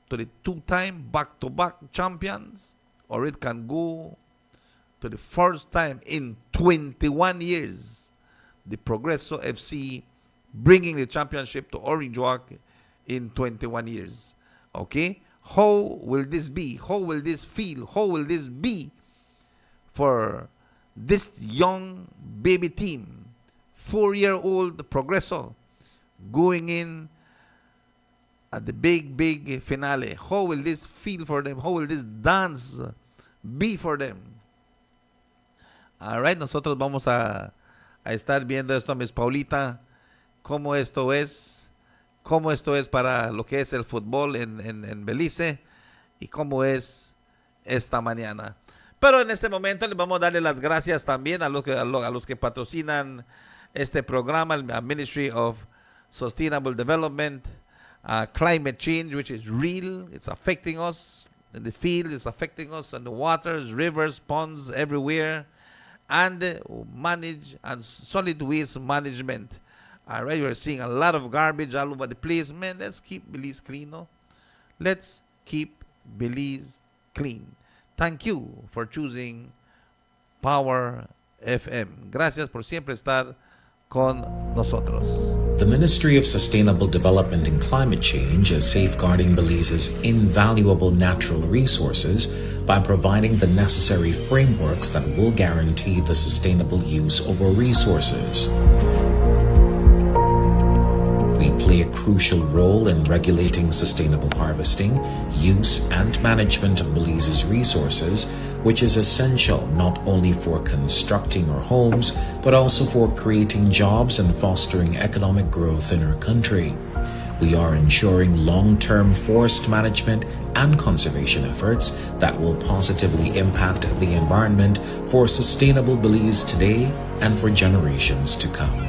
to the two-time back-to-back champions, or it can go to the first time in 21 years, the Progreso FC bringing the championship to Orange Walk in 21 years. Okay? How will this be? How will this feel? How will this be for this young baby team, 4-year-old Progreso, going in at the big finale? How will this feel for them? How will this dance be for them? Alright, nosotros vamos a estar viendo esto, Miss Paulita, cómo esto es para lo que es el fútbol en Belice y cómo es esta mañana. Pero en este momento le vamos a darle las gracias también a los que patrocinan este programa, el Ministry of Sustainable Development, climate change, which is real. It's affecting us in the field, it's affecting us in the waters, rivers, ponds, everywhere. And manage and solid waste management. All right, we're seeing a lot of garbage all over the place. Man, let's keep Belize clean, no? Let's keep Belize clean. Thank you for choosing Power FM. Gracias por siempre estar con nosotros. The Ministry of Sustainable Development and Climate Change is safeguarding Belize's invaluable natural resources by providing the necessary frameworks that will guarantee the sustainable use of our resources. We play a crucial role in regulating sustainable harvesting, use, and management of Belize's resources, which is essential not only for constructing our homes, but also for creating jobs and fostering economic growth in our country. We are ensuring long-term forest management and conservation efforts that will positively impact the environment for sustainable Belize today and for generations to come.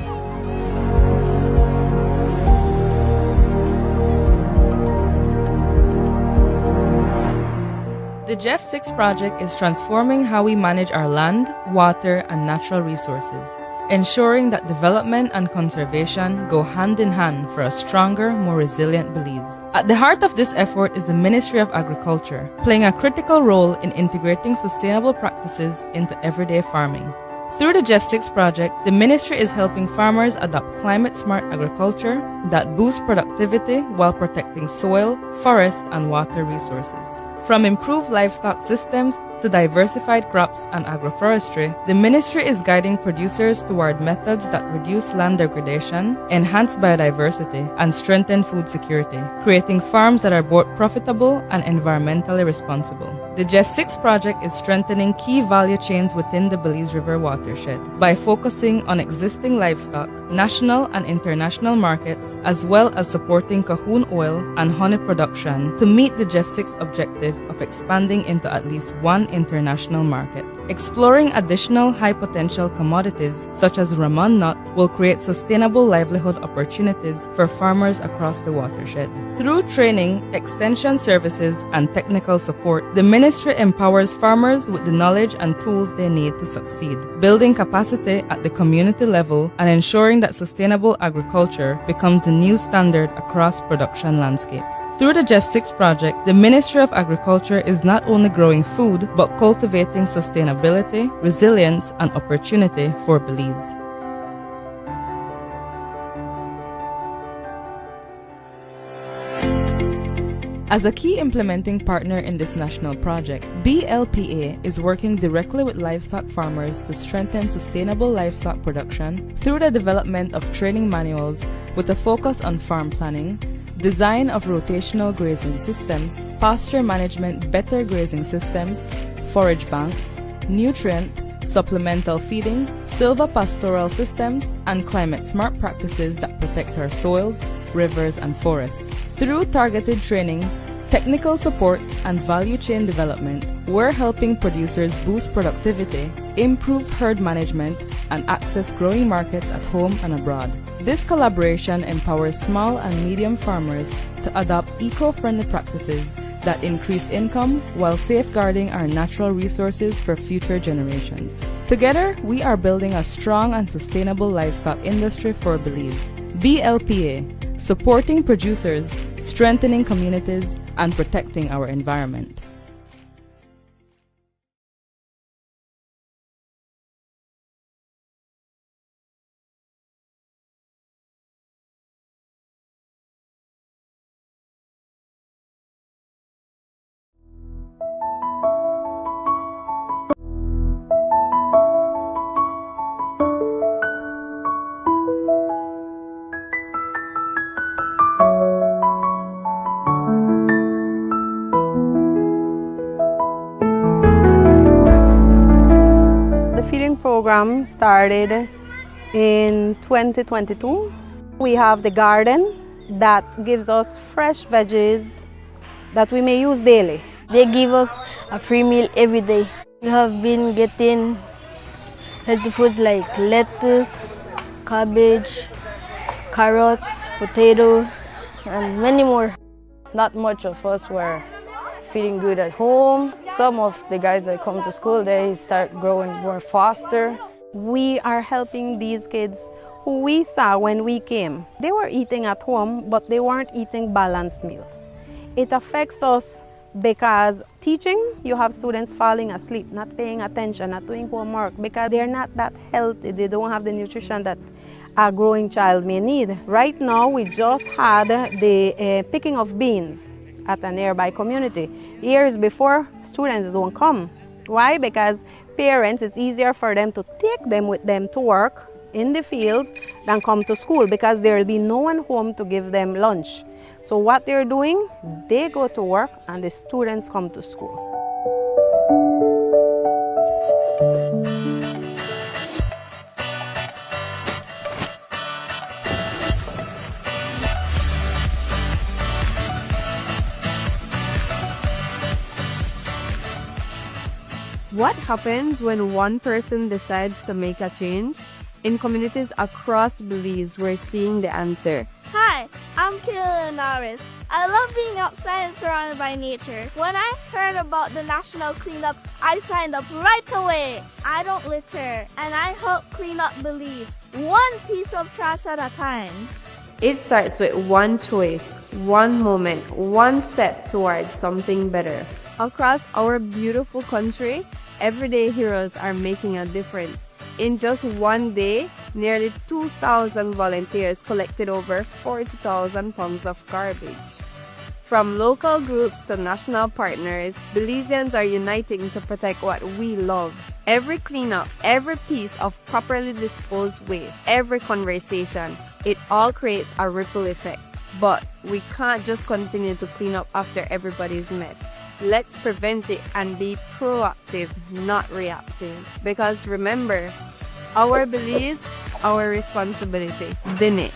The Jeff 6 project is transforming how we manage our land, water, and natural resources, ensuring that development and conservation go hand in hand for a stronger, more resilient Belize. At the heart of this effort is the Ministry of Agriculture, playing a critical role in integrating sustainable practices into everyday farming. Through the Jeff 6 project, the ministry is helping farmers adopt climate-smart agriculture that boosts productivity while protecting soil, forest, and water resources. From improved livestock systems to diversified crops and agroforestry, the ministry is guiding producers toward methods that reduce land degradation, enhance biodiversity, and strengthen food security, creating farms that are both profitable and environmentally responsible. The Jeff 6 project is strengthening key value chains within the Belize River watershed by focusing on existing livestock, national and international markets, as well as supporting Cahoon oil and honey production to meet the Jeff 6 objective of expanding into at least one international market. Exploring additional high-potential commodities such as Ramon nut will create sustainable livelihood opportunities for farmers across the watershed. Through training, extension services, and technical support, the ministry empowers farmers with the knowledge and tools they need to succeed, building capacity at the community level and ensuring that sustainable agriculture becomes the new standard across production landscapes. Through the Jeff 6 project, the Ministry of Agriculture is not only growing food, but cultivating sustainability, resilience, and opportunity for Belize. As a key implementing partner in this national project, BLPA is working directly with livestock farmers to strengthen sustainable livestock production through the development of training manuals with a focus on farm planning, design of rotational grazing systems, pasture management, better grazing systems, forage banks, nutrient, supplemental feeding, silvopastoral systems, and climate-smart practices that protect our soils, rivers, and forests. Through targeted training, technical support, and value chain development, we're helping producers boost productivity, improve herd management, and access growing markets at home and abroad. This collaboration empowers small and medium farmers to adopt eco-friendly practices that increase income while safeguarding our natural resources for future generations. Together, we are building a strong and sustainable livestock industry for Belize. BLPA, supporting producers, strengthening communities, and protecting our environment. The feeding program started in 2022. We have the garden that gives us fresh veggies that we may use daily. They give us a free meal every day. We have been getting healthy foods like lettuce, cabbage, carrots, potatoes, and many more. Not much of us were feeding good at home. Some of the guys that come to school, they start growing more faster. We are helping these kids who we saw when we came. They were eating at home, but they weren't eating balanced meals. It affects us because teaching, you have students falling asleep, not paying attention, not doing homework, because they're not that healthy. They don't have the nutrition that a growing child may need. Right now, we just had the picking of beans at a nearby community. Years before, students don't come. Why? Because parents, it's easier for them to take them with them to work in the fields than come to school because there will be no one home to give them lunch. So what they're doing, they go to work and the students come to school. What happens when one person decides to make a change? In communities across Belize, we're seeing the answer. Hi, I'm Kayla Linares. I love being outside and surrounded by nature. When I heard about the national cleanup, I signed up right away. I don't litter, and I help clean up Belize, one piece of trash at a time. It starts with one choice, one moment, one step towards something better. Across our beautiful country, everyday heroes are making a difference. In just one day, nearly 2,000 volunteers collected over 40,000 pounds of garbage. From local groups to national partners, Belizeans are uniting to protect what we love. Every cleanup, every piece of properly disposed waste, every conversation, it all creates a ripple effect. But we can't just continue to clean up after everybody's mess. Let's prevent it and be proactive, not reactive. Because remember, our Belize, our responsibility. Din it.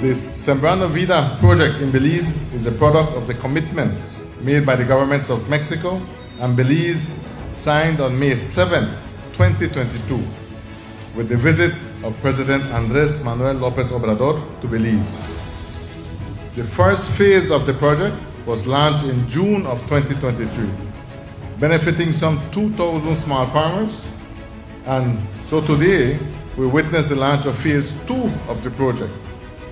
The Sembrando Vida project in Belize is a product of the commitments made by the governments of Mexico and Belize, signed on May 7, 2022, with the visit of President Andrés Manuel López Obrador to Belize. The first phase of the project was launched in June of 2023, benefiting some 2,000 small farmers, and so today we witness the launch of phase 2 of the project,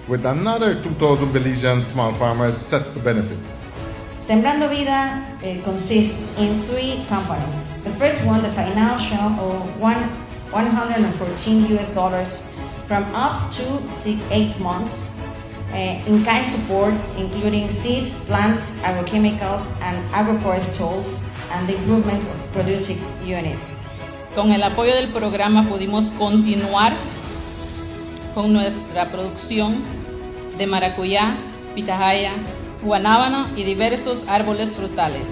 with another 2,000 Belizean small farmers set to benefit. Sembrando Vida consists in 3 components. The first one, the financial, or $114 from up to 8 months, in-kind support, including seeds, plants, agrochemicals, and agroforest tools, and the improvement of productive units. Con el apoyo del programa pudimos continuar con nuestra producción de maracuyá, pitahaya, guanábano y diversos árboles frutales,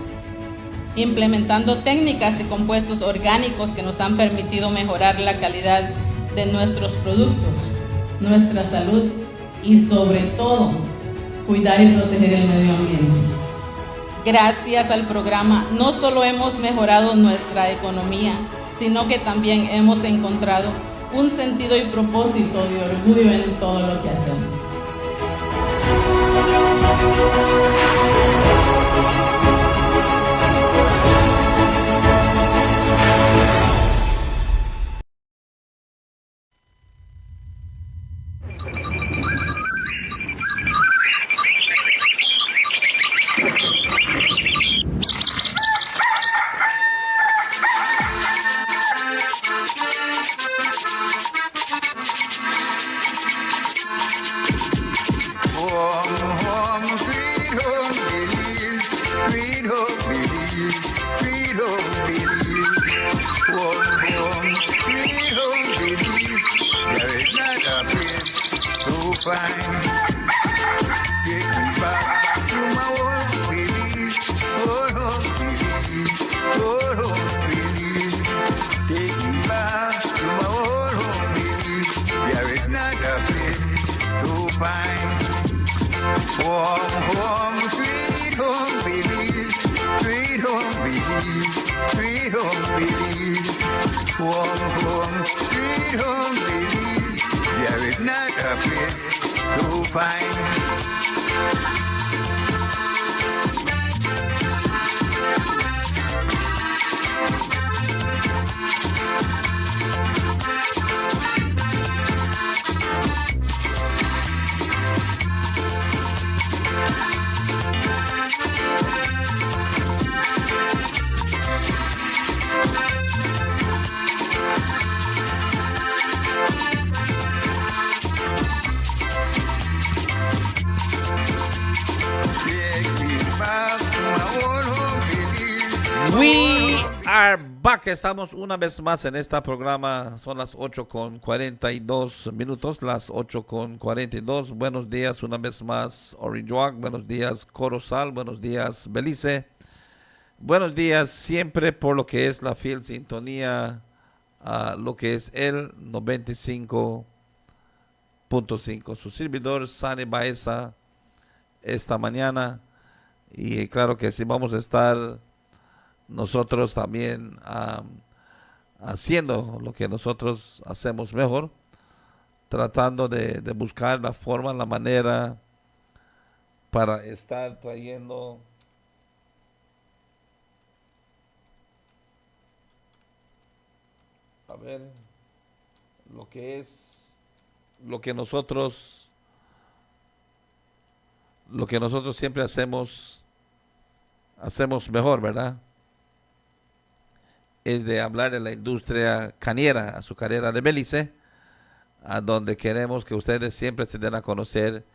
implementando técnicas y compuestos orgánicos que nos han permitido mejorar la calidad de nuestros productos, nuestra salud y sobre todo cuidar y proteger el medio ambiente. Gracias al programa no solo hemos mejorado nuestra economía, sino que también hemos encontrado un sentido y propósito de orgullo en todo lo que hacemos. We are back. Estamos una vez más en este programa. Son las 8:42 las 8:42. Buenos días una vez más, Orange. Buenos días, Corozal. Buenos días, Belize. Buenos días siempre por lo que es la fiel sintonía a lo que es el 95.5. Su servidor, Sani Baeza, esta mañana. Y claro que sí, vamos a estar nosotros también haciendo lo que nosotros hacemos mejor, tratando de buscar la forma, la manera para estar trayendo lo que es lo que nosotros siempre hacemos mejor, ¿verdad? Es de hablar de la industria cañera, azucarera de Belice, a donde queremos que ustedes siempre se den a conocer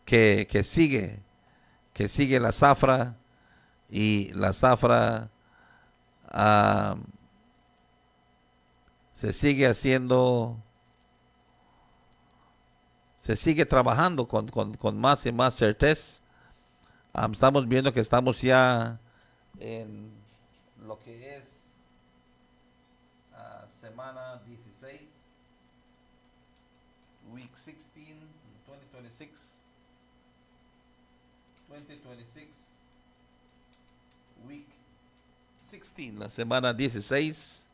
que sigue la zafra, y la zafra se sigue haciendo, se sigue trabajando con más y más certeza. Estamos viendo que estamos ya en lo que es semana 16, week 16, 2026, week 16, la semana 16,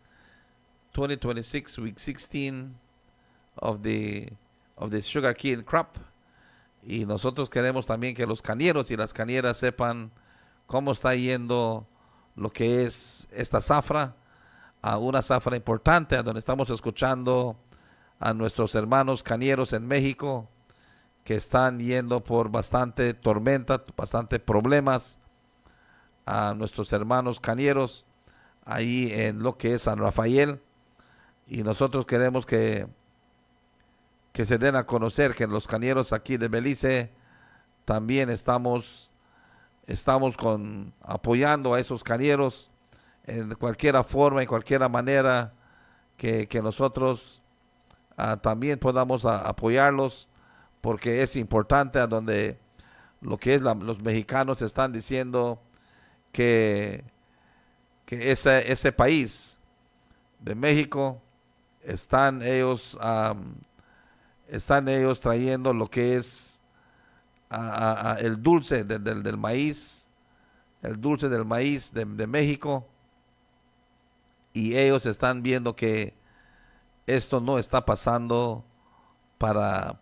2026, week 16 of the sugarcane crop. Y nosotros queremos también que los cañeros y las cañeras sepan cómo está yendo lo que es esta zafra, a una zafra importante, a donde estamos escuchando a nuestros hermanos cañeros en México que están yendo por bastante tormenta, bastante problemas, a nuestros hermanos cañeros ahí en lo que es San Rafael. Y nosotros queremos que se den a conocer que los cañeros aquí de Belice también estamos apoyando a esos cañeros en cualquier forma, en cualquier manera que nosotros también podamos apoyarlos, porque es importante, a donde lo que es los mexicanos están diciendo que ese país de México están ellos trayendo lo que es el dulce del maíz, el dulce del maíz de México, y ellos están viendo que esto no está pasando para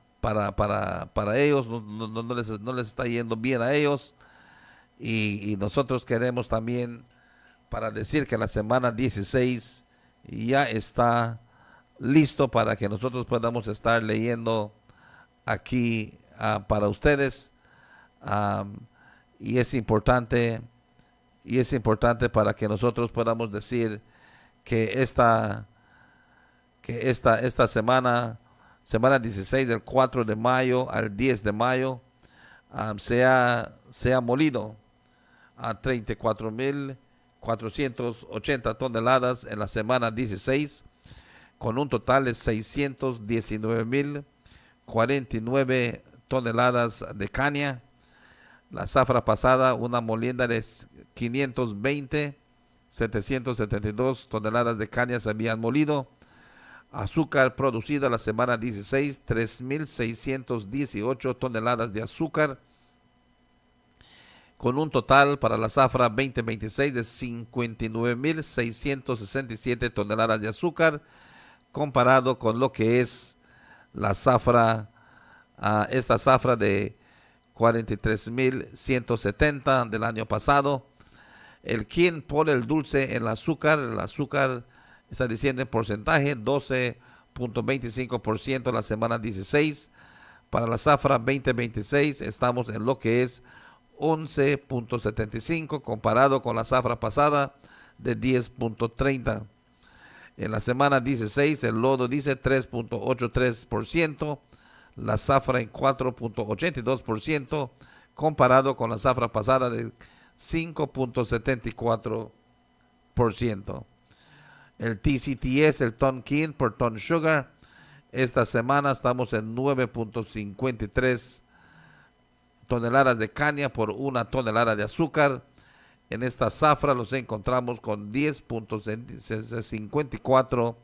ellos, no les está yendo bien a ellos, y nosotros queremos también para decir que la semana 16 ya está listo para que nosotros podamos estar leyendo aquí para ustedes. Y es importante para que nosotros podamos decir que esta semana 16 del 4 de mayo al 10 de mayo se ha molido a 34,480 toneladas en la semana 16, con un total de 619,049 toneladas de caña. La zafra pasada, una molienda de 520,772 toneladas de caña se habían molido. Azúcar producida la semana 16, 3,618 toneladas de azúcar, con un total para la zafra 2026 de 59,667 toneladas de azúcar, comparado con lo que es la zafra, esta zafra de 43,170 del año pasado. El quien pone el dulce en el azúcar está diciendo en porcentaje 12,25% la semana 16. Para la zafra 2026 estamos en lo que es 11,75 comparado con la zafra pasada de 10,30. En la semana 16 el lodo dice 3,83%, la zafra en 4,82% comparado con la zafra pasada de 5,74%. El TCTS, el ton kin por ton sugar, esta semana estamos en 9,53 toneladas de caña por una tonelada de azúcar. En esta zafra los encontramos con 10,54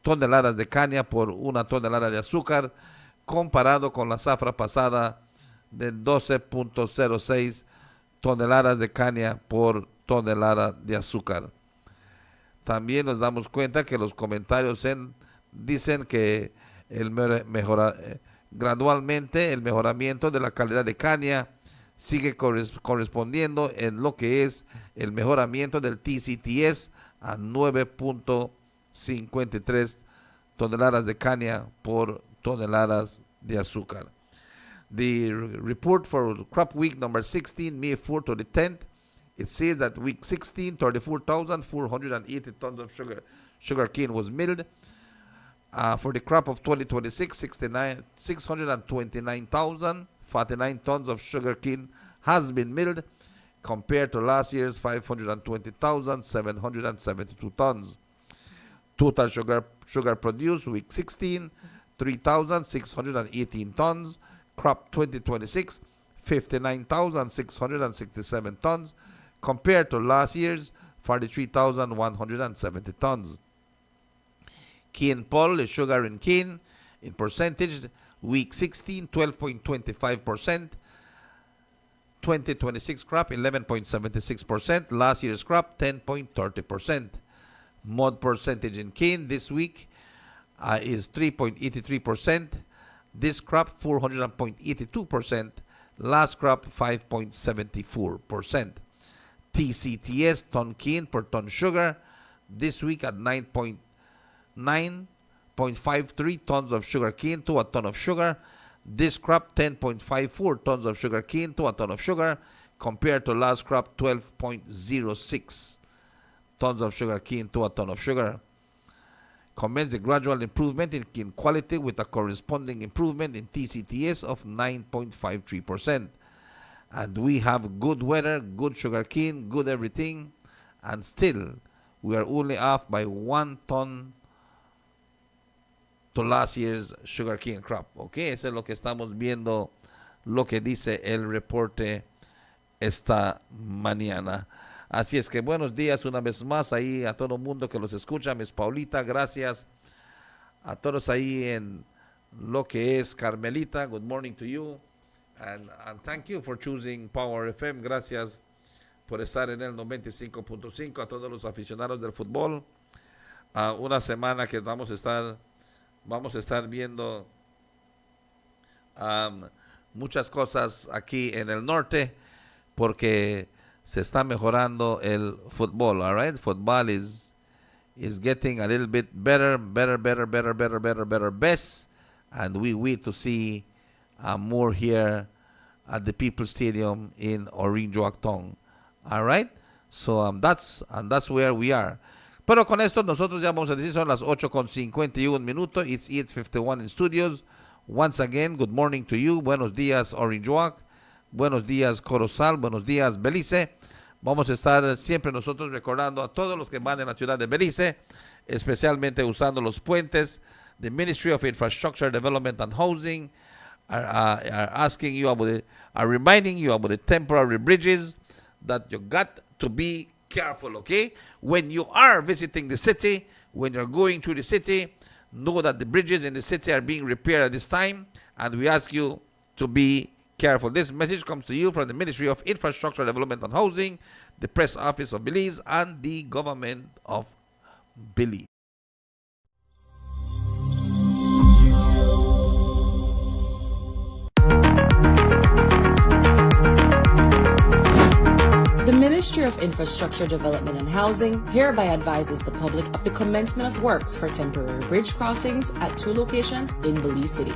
toneladas de caña por una tonelada de azúcar, comparado con la zafra pasada de 12,06 toneladas de caña por tonelada de azúcar. También nos damos cuenta que los comentarios dicen que gradualmente el mejoramiento de la calidad de caña sigue correspondiendo en lo que es el mejoramiento del TCTS a 9,53 toneladas de caña por toneladas de azúcar. The report for crop week number 16, May 4 to the 10th, it says that week 16, 34,480 tons of sugar cane was milled. For the crop of 2026, 629,049 tons of sugar cane has been milled, compared to last year's 520,772 tons. Total sugar produced week 16, 3,618 tons. Crop 2026, 59,667 tons, compared to last year's 43,170 tons. Cane pulp, the sugar in cane, in percentage, week 16, 12.25%. 2026 crop, 11.76%. Last year's crop, 10.30%. Mud percentage in cane this week is 3.83%. This crop, 400.82%. Last crop, 5.74%. TCTS, ton cane per ton sugar, this week at 9.53 tons of sugar cane to a ton of sugar. This crop, 10.54 tons of sugar cane to a ton of sugar, compared to last crop, 12.06 tons of sugar cane to a ton of sugar. Comments the gradual improvement in cane quality with a corresponding improvement in TCTS of 9.53%. And we have good weather, good sugar cane, good everything, and still we are only off by 1 ton to last year's sugar cane crop. Okay, eso es lo que estamos viendo, lo que dice el reporte esta mañana. Así es que buenos días una vez más ahí a todo el mundo que los escucha. Miss Paulita, gracias a todos ahí en lo que es Carmelita. Good morning to you. And thank you for choosing Power FM. Gracias por estar en el 95.5, a todos los aficionados del fútbol. Una semana que vamos a estar viendo muchas cosas aquí en el norte, porque se está mejorando el fútbol. All right, football is getting a little bit better, best, and we to see more here at the People's Stadium in Orinjo Acton. All right, so that's where we are. Pero con esto nosotros ya vamos a decir, son las 8:51. It's 8:51 in studios. Once again, good morning to you. Buenos días, Orinjoac. Buenos días, Corozal. Buenos días, Belize. Vamos a estar siempre nosotros recordando a todos los que van en la ciudad de Belize, especialmente usando los puentes. The Ministry of Infrastructure, Development and Housing are reminding you about the temporary bridges, that you got to be careful, okay? When you are visiting the city, when you're going through the city, know that the bridges in the city are being repaired at this time, and we ask you to be careful. This message comes to you from the Ministry of Infrastructure, Development and Housing, the Press Office of Belize, and the Government of Belize. The Ministry of Infrastructure Development and Housing hereby advises the public of the commencement of works for temporary bridge crossings at 2 locations in Belize City.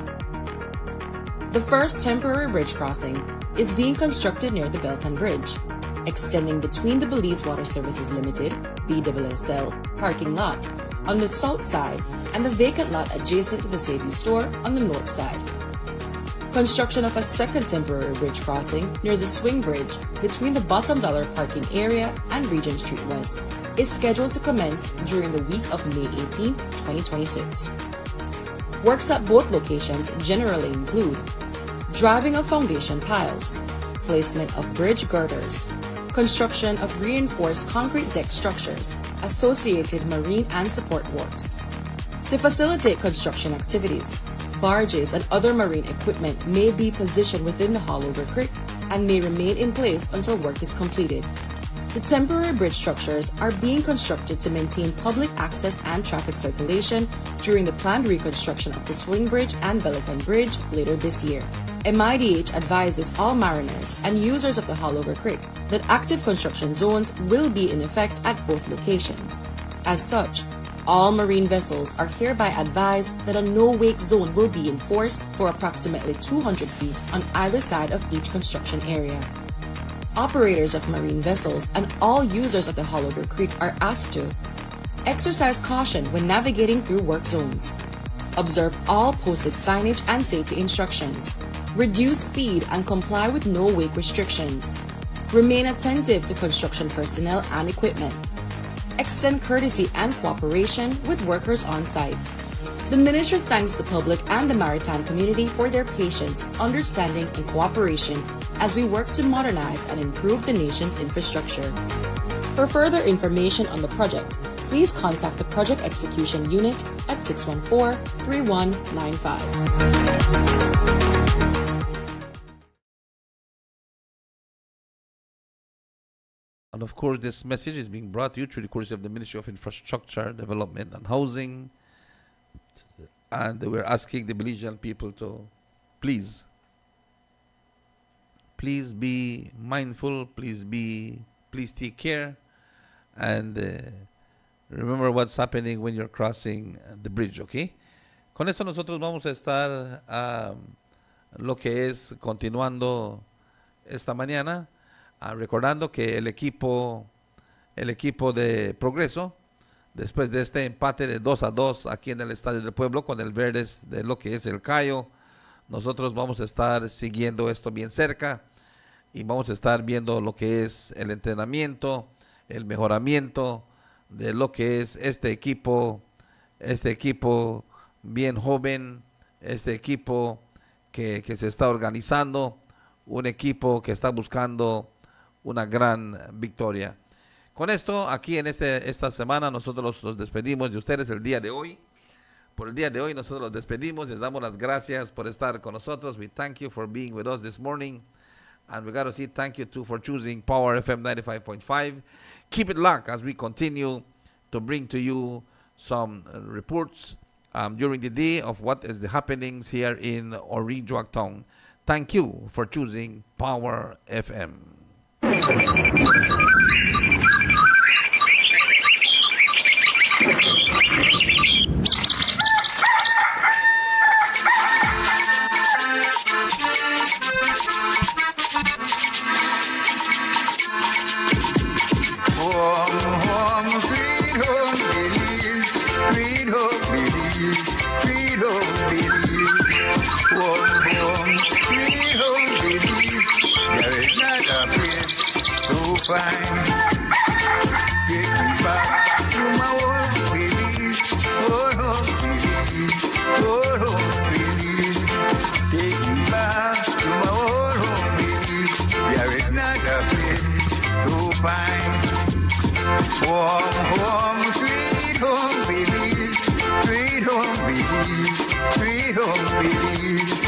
The first temporary bridge crossing is being constructed near the Belcan Bridge, extending between the Belize Water Services Limited (BWSL) parking lot on the south side and the vacant lot adjacent to the Save-You store on the north side. Construction of a second temporary bridge crossing near the swing bridge between the Bottom Dollar parking area and Regent Street West is scheduled to commence during the week of May 18, 2026. Works at both locations generally include driving of foundation piles, placement of bridge girders, construction of reinforced concrete deck structures, associated marine and support works. To facilitate construction activities, barges and other marine equipment may be positioned within the Hollover Creek and may remain in place until work is completed. The temporary bridge structures are being constructed to maintain public access and traffic circulation during the planned reconstruction of the Swing Bridge and Belcan Bridge later this year. MIDH advises all mariners and users of the Hollover Creek that active construction zones will be in effect at both locations. As such, all marine vessels are hereby advised that a no-wake zone will be enforced for approximately 200 feet on either side of each construction area. Operators of marine vessels and all users of the Hollover Creek are asked to exercise caution when navigating through work zones, observe all posted signage and safety instructions, reduce speed and comply with no-wake restrictions, remain attentive to construction personnel and equipment, extend courtesy and cooperation with workers on site. The Ministry thanks the public and the maritime community for their patience, understanding, and cooperation as we work to modernize and improve the nation's infrastructure. For further information on the project, please contact the Project Execution Unit at 614-3195. And of course, this message is being brought to you through the courtesy of the Ministry of Infrastructure, Development and Housing. And we're asking the Belizean people to please be mindful, please take care, and remember what's happening when you're crossing the bridge, okay? Con esto nosotros vamos a estar lo que es continuando esta mañana. Recordando que el equipo de Progreso, después de este empate de 2-2 aquí en el Estadio del Pueblo con el Verdes de lo que es el Cayo, nosotros vamos a estar siguiendo esto bien cerca y vamos a estar viendo lo que es el entrenamiento, el mejoramiento de lo que es este equipo bien joven, este equipo que se está organizando, un equipo que está buscando una gran victoria. Con esto, aquí en esta semana, nosotros los despedimos de ustedes el día de hoy. Por el día de hoy, nosotros los despedimos. Les damos las gracias por estar con nosotros. We thank you for being with us this morning. And we got to say thank you too for choosing Power FM 95.5. Keep it locked as we continue to bring to you some reports during the day of what is the happenings here in Orijuak Town. Thank you for choosing Power FM. Fine. Take me back to my old Belize, old Belize, old Belize. Take me back to my old Belize. There is not a place to find. Warm, sweet home Belize, sweet home Belize, sweet home Belize.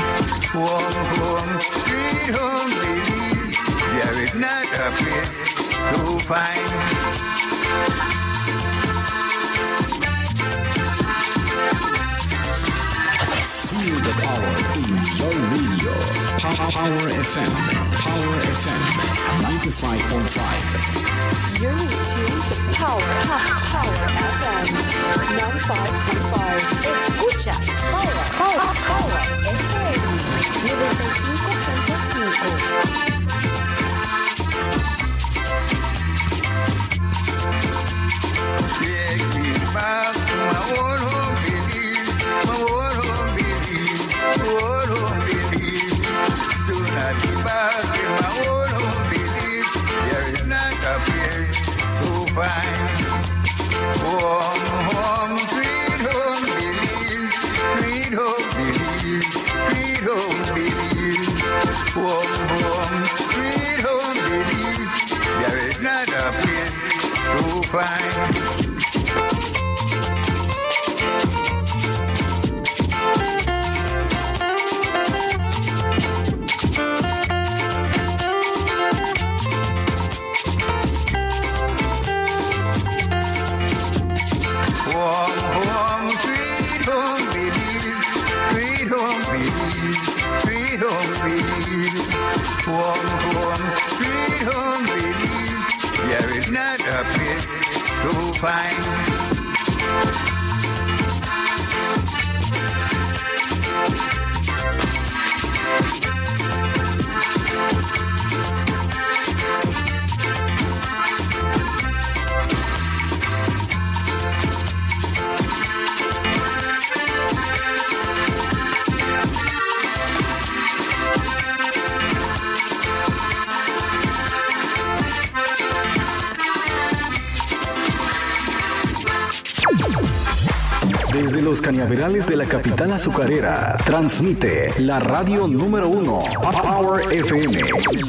Warm, sweet home Belize. There is not a place to find. Feel the power in your radio. Power FM. Power FM 95.5. You're tuned to Power FM 95.5. Escucha Power FM 95.5. Take me back to my old home Belize, my old home Belize, old home Belize. Soon I'll be back in my old home Belize. There is not a place to find. Home, sweet home Belize, sweet home Belize, sweet home Belize. Home, sweet home Belize. There is not a place to find. Home, sweet home Belize, sweet home Belize, sweet home Belize. Home, sweet home Belize. There is not a place to find. Desde los cañaverales de la capital azucarera, transmite la radio número 1, Power FM.